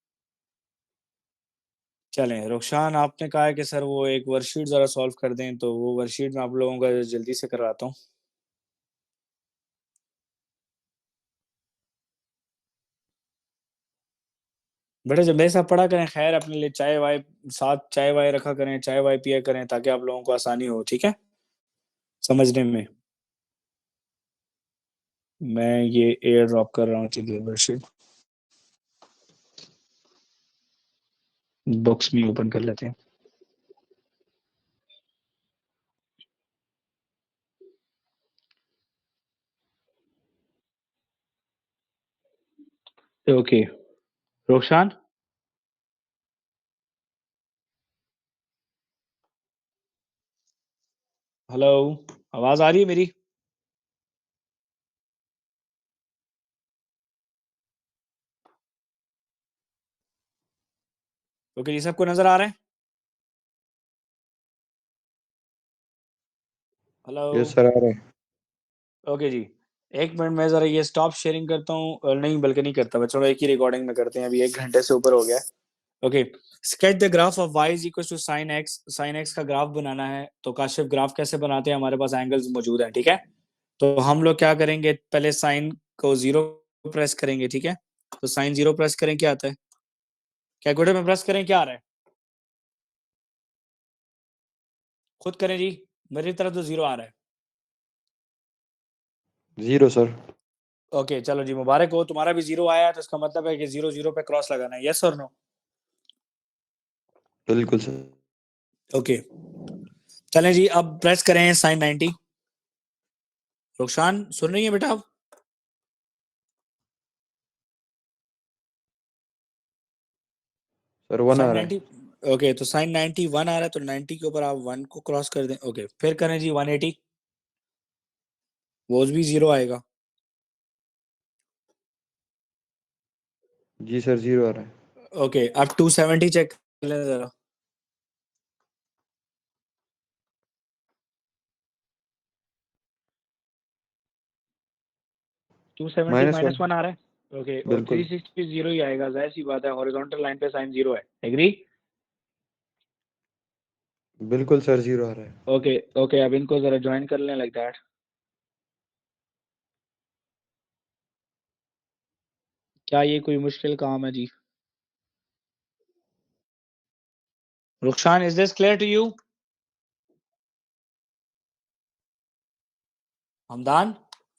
चलें, रुखसान आपने कहा है कि सर वो एक वर्कशीट जरा सॉल्व कर दें, तो वो वर्कशीट मैं आप लोगों का जल्दी से करवाता हूँ। बेटा जब मेरे साथ पढ़ा करें, खैर अपने लिए चाय वाय साथ चाय वाय रखा करें, चाय वाय पिया करें, ताकि आप लोगों को आसानी हो, ठीक है, समझने में। मैं ये एयर ड्रॉप कर रहा हूँ, चलिए वर्कशीट बॉक्स में ओपन कर लेते हैं। ओके रोशान, हेलो, आवाज आ रही है मेरी? ओके जी, सबको नजर आ रहा है? हेलो, यस सर, आ रहा है। ओके जी, एक मिनट में जरा ये स्टॉप शेयरिंग करता हूँ, और नहीं बल्कि नहीं करता, बच्चों एक ही रिकॉर्डिंग में करते हैं, अभी 1 घंटे से ऊपर हो गया। Okay, sketch the graph of y is equal to sine x. Sine x का ग्राफ बनाना है, तो काशिफ ग्राफ कैसे बनाते हैं, हमारे पास एंगल्स मौजूद हैं, ठीक है। तो हम लोग क्या करेंगे, पहले साइन को 0 प्रेस करेंगे, ठीक है। तो साइन 0 प्रेस करें, क्या आता है, कैलकुलेटर में प्रेस करें, क्या आ रहा है, खुद करें जी, मेरी तरफ तो 0 आ रहा है। 0 सर। ओके चलो जी, मुबारक हो, तुम्हारा भी 0 आया है, तो इसका मतलब है कि 0 0 पे क्रॉस लगाना है, यस और नो? बिल्कुल सर। ओके चलें जी, अब प्रेस करें साइन 90। रुखसान सुन रही है बेटा आप? सर 1 आ साइन रहा 90, है। ओके तो साइन 91 आ रहा है, तो 90 के ऊपर आप 1 को क्रॉस कर दें। ओके फिर करें जी 180, वो भी 0 आएगा। जी सर, 0 आ रहा है। ओके अब 270 चेक कर लें जरा। 270 -1। -1 आ रहा है। ओके और बिल्कुल 360 0 ही आएगा, जाहिर सी बात है, हॉरिजॉन्टल लाइन पे साइन 0 है, एग्री? बिल्कुल सर, 0 आ रहा है। ओके ओके अब इनको जरा ज्वाइन कर लें लाइक दैट। क्या ये कोई मुश्किल काम है जी? Rukhsan, is this clear to you? Hamdan,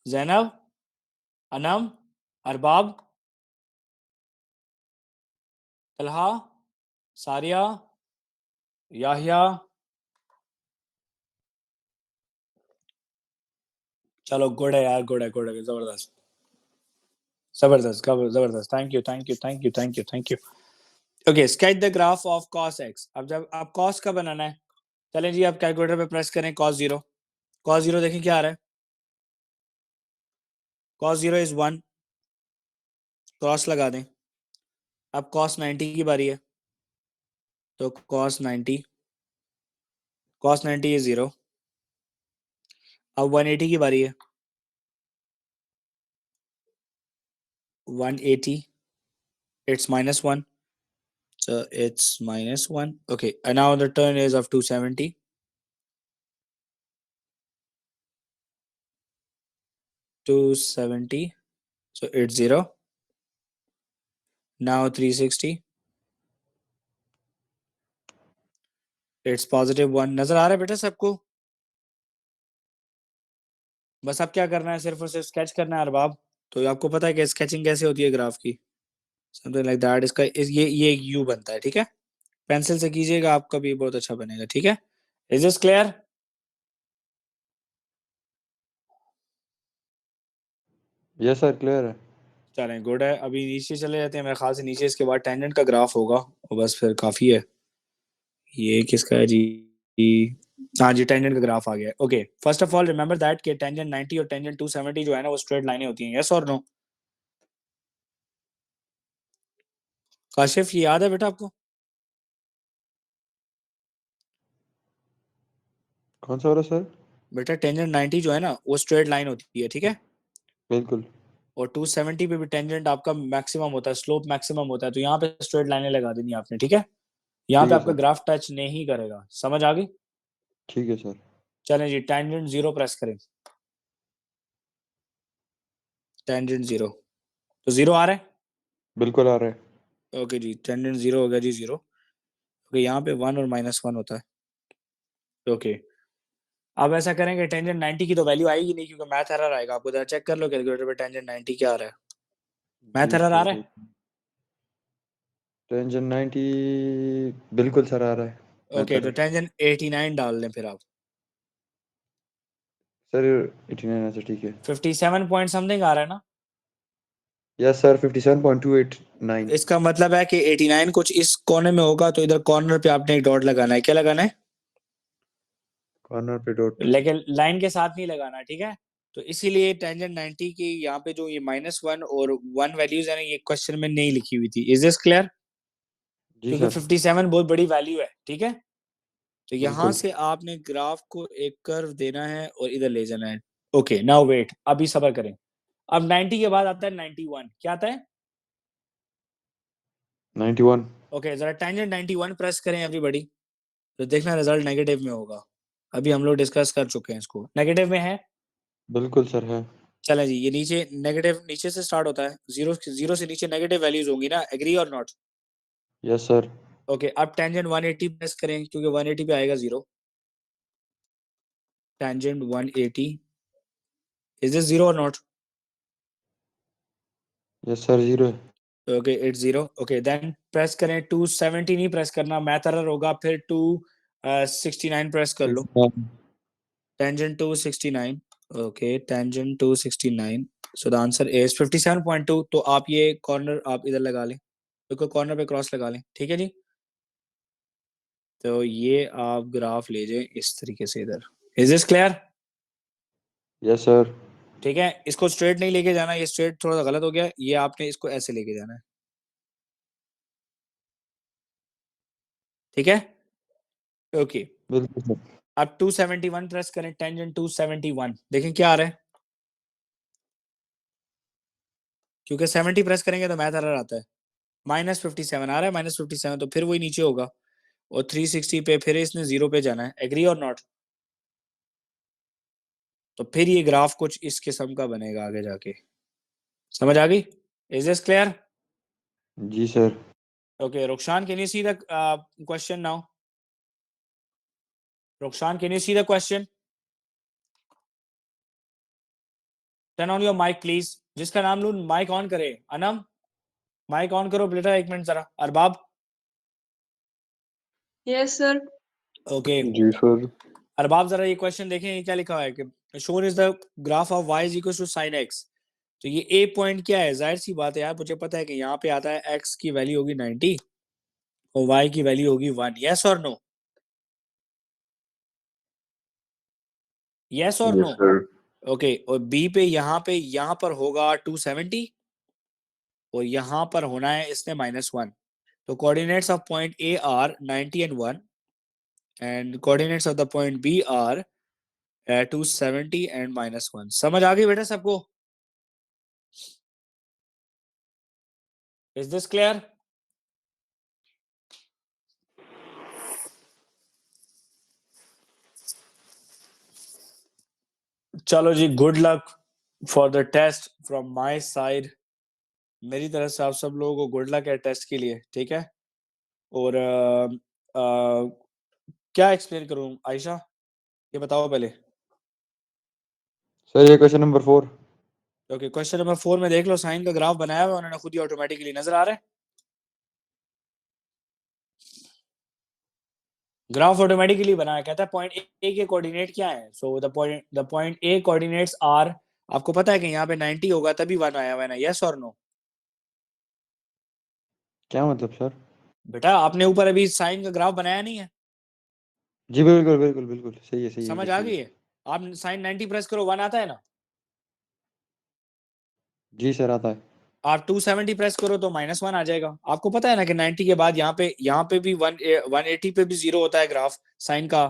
Zainab, Anam, Arbab, Talha, Sariya, Yahya, चलो गुड है यार, गुड है, गुड है, जबरदस्त जबरदस्त जबरदस्त, thank you thank you thank you thank you thank you. Okay sketch the graph of cos x. अब जब आप कॉस का बनाना है, चलें जी, आप कैलकुलेटर पे प्रेस करें कॉस 0। कॉस 0 देखें क्या आ रहा है, कॉस 0 इज 1, क्रॉस लगा दें। अब कॉस 90 की बारी है, तो कॉस 90 इज 0। अब 180 की बारी है, 180 it's -1, so it's -1। Okay and now the turn is of 270, 270, so it's 0। now 360, it's +1। नजर आ रहा है बेटा सबको? बस अब क्या करना है, सिर्फ और सिर्फ स्केच करना है अरबाब। तो आपको पता है कि स्केचिंग कैसे होती है ग्राफ की, समथिंग लाइक दैट। इसका ये एक यू बनता है, ठीक है, पेंसिल से कीजिएगा, आपका भी बहुत अच्छा बनेगा, ठीक है। Is this clear? Yes sir, clear है। चलें गुड है, अभी नीचे चले जाते हैं, मेरे ख्याल से नीचे इसके बाद टेंजेंट का ग्राफ होगा, और बस फिर काफी है। ये किसका है जी? हाँ जी, टेंजेंट का ग्राफ आ गया। Okay first of all remember that कि टेंजेंट 90 और टेंजेंट 270 जो है ना, वो स्ट्रेट लाइनें होती हैं, यस और नो? काशिफ ये याद है बेटा आपको? कौन सा हो रहा है सर? बेटा टेंजेंट 90 जो है ना, वो स्ट्रेट लाइन होती है, ठीक है। बिल्कुल। और 270 पे भी टेंजेंट आपका मैक्सिमम होता है, स्लोप मैक्सिमम होता है, तो यहाँ पे स्ट्रेट लाइनें लगा देनी आपने, ठीक है। यहाँ ठीक पे है आपका सर। ग्राफ टच नहीं करेगा, समझ आ गई? ठीक है सर। चलें जी, टेंजेंट 0 प्रेस करें। टेंजेंट 0, तो 0 आ रहा है। बिल्कुल आ रहा है। ओके जी, टेंजेंट 0 हो गया जी 0। ओके, यहाँ पे 1 और -1 होता है। ओके, अब ऐसा करेंगे, टेंजेंट 90 की तो वैल्यू आएगी नहीं क्योंकि मैथ एरर आएगा। आपको जरा चेक कर लो कैलकुलेटर पे टेंजेंट 90 क्या आ रहा है। मैथ जी एरर आ सर रहा है। टेंशन 90 बिल्कुल सर आ रहा है। ओके, तो बेहतर टेंजेंट 89 डाल दें फिर आप। सर 89 अच्छा ठीक है। 57 पॉइंट समथिंग आ रहा है ना। Yes sir 57.289। इसका मतलब है कि 89 कुछ इस कोने में होगा, तो इधर कॉर्नर पे आपने एक डॉट लगाना है। क्या लगाना है? कॉर्नर पे डॉट। लेकिन लाइन के साथ नहीं लगाना, ठीक है? तो इसीलिए टेंजेंट 90 की यहाँ पे जो ये -1 और 1 वैल्यूज है ना, ये क्वेश्चन में नहीं लिखी हुई थी। Is this clear? जी क्योंकि सर 57 बहुत बड़ी वैल्यू है, ठीक है? तो यहाँ बिल्कुल। से आपने ग्राफ को एक कर्व देना है और इधर ले जाना है। ओके, नाउ वेट, अभी सबर करें। अब 90 के बाद आता है 91। क्या आता है? 91। ओके, जरा टेंजेंट 91 प्रेस करें एवरीबॉडी, तो देखना रिजल्ट नेगेटिव में होगा। अभी हम लोग डिस्कस कर चुके हैं, इसको नेगेटिव में है। बिल्कुल सर है। चलें जी, ये नीचे नेगेटिव, नीचे से स्टार्ट होता है। जीरो, जीरो से नीचे नेगेटिव वैल्यूज होंगी ना, एग्री और नॉट? Yes sir. ओके, अब टेंजेंट 180 प्रेस करें क्योंकि 180 पे आएगा 0। टेंजेंट 180, इज दिस 0 और नॉट? यस सर 0 है। Okay, it's 0। Okay, then press करें 270, नहीं प्रेस करना, मैथ एरर होगा। फिर 269 प्रेस कर लो। 69। Tangent 269। Okay, tangent 269, so the answer is 57.2। तो आप ये कॉर्नर आप इधर लगा लें, तो कॉर्नर पे क्रॉस लगा लें, ठीक है जी? तो ये आप ग्राफ ले जाए इस तरीके से इधर। Is this clear? Yes sir. ठीक है, इसको स्ट्रेट नहीं लेके जाना, ये स्ट्रेट थोड़ा सा गलत हो गया। ये आपने इसको ऐसे लेके जाना है, ठीक है? ओके, बिल्कुल सर। अब 271 प्रेस करें। टेंजेंट 271, देखें क्या आ रहा है। क्योंकि 70 प्रेस करेंगे तो मैथ एरर आता है। -57 आ रहा है, -57, तो फिर वही नीचे होगा। और 360 पे फिर इसने 0 पे जाना है, एग्री और नॉट? तो फिर ये ग्राफ कुछ इस किस्म का बनेगा आगे जाके। समझ आ गई? Is this clear? जी sir. Okay, Rukhsan, can you see the question now? Rukhsan, can you see the question? Turn on your mic please. जिसका नाम लूं माइक ऑन करे। अनम, माइक ऑन करो बेटा, एक मिनट जरा। Arbab, yes sir. ओके। जी सर। अरबाब, जरा ये क्वेश्चन देखें, ये क्या लिखा हुआ है कि shown is the graph of y is equal to sin x। तो ये ए पॉइंट क्या है? जाहिर सी बात है यार, मुझे पता है कि यहाँ पे आता है x की वैल्यू होगी 90 और y की वैल्यू होगी 1। यस और नो? यस और नो? Yes sir. ओके, और b पे यहाँ पर होगा 270 और यहाँ पर होना है इसने -1। तो coordinates of point A are 90 and 1 and coordinates of the point B are 270 and -1। समझ आ गई बेटा सबको? Is this clear? चलो जी, good luck for the test from my side. मेरी तरफ से आप सब लोगों को गुड लक है टेस्ट के लिए, ठीक है? और क्या एक्सप्लेन करूं आयशा, ये बताओ पहले। सर ये question number 4। Okay, question number 4 में देख लो, साइन का ग्राफ बनाया हुआ उन्होंने खुद ही, ऑटोमेटिकली नजर आ रहा है। ग्राफ ऑटोमेटिकली बनाया, कहता है पॉइंट ए के कोऑर्डिनेट क्या है। So the point A coordinates are, आपको पता है कि यहाँ पे 90 होगा तभी 1 आया हुआ है ना। यस और नो? क्या मतलब सर? बेटा आपने ऊपर अभी साइन का ग्राफ बनाया नहीं है? जी बिल्कुल बिल्कुल बिल्कुल सही है सही है समझ सर आ सही गई है। है? आप साइन 90 प्रेस करो, 1 आता है ना। जी सर आता है। आप 270 प्रेस करो तो -1 आ जाएगा। आपको पता है ना कि 90 के बाद यहाँ पे भी 180 पे भी 0 होता है ग्राफ साइन का।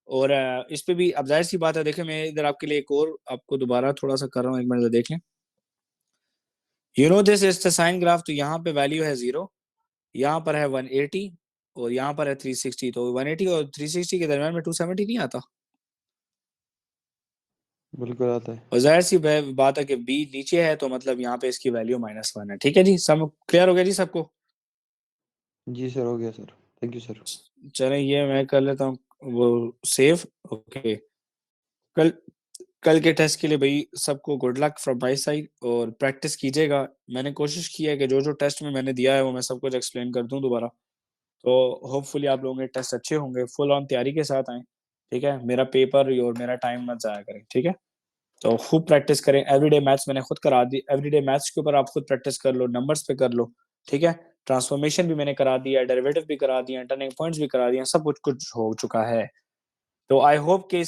और इस पे भी अब जाहिर सी बात है। देखिए, मैं इधर आपके लिए एक और आपको दोबारा थोड़ा सा कर रहा हूँ, एक मिनट देख लें। You know this is the sine graph. तो यहाँ पे वैल्यू है 0, यहाँ पर है 180 और यहाँ पर है 360, तो 180 और 360 के दरमियान में 270 नहीं आता। बिल्कुल आता है। और जाहिर सी बात है कि बी नीचे है, तो मतलब यहाँ पे इसकी वैल्यू -1 है। ठीक है जी, सब क्लियर हो गया जी सबको? जी सर, हो गया सर, थैंक यू सर। चलें ये मैं कर लेता हूँ वो सेव। ओके, कल कल के टेस्ट के लिए भाई सबको good luck from my side, और प्रैक्टिस कीजिएगा। मैंने कोशिश की है कि जो जो टेस्ट में मैंने दिया है वो मैं सब कुछ एक्सप्लेन कर दूं दोबारा, तो होपफुली आप लोगों के टेस्ट अच्छे होंगे। फुल ऑन तैयारी के साथ आए, ठीक है? मेरा पेपर और मेरा टाइम मत जाया करें, ठीक है? तो खूब प्रैक्टिस करें। एवरीडे मैथ्स मैंने खुद करा दी, एवरीडे मैथ्स के ऊपर आप खुद प्रैक्टिस कर लो, नंबर्स पे कर लो, ठीक है? ट्रांसफॉर्मेशन भी मैंने करा दिया, डेरिवेटिव भी करा दिया, टर्निंग पॉइंट्स भी करा दिए, सब कुछ कुछ हो चुका है। तो आई होप कि इस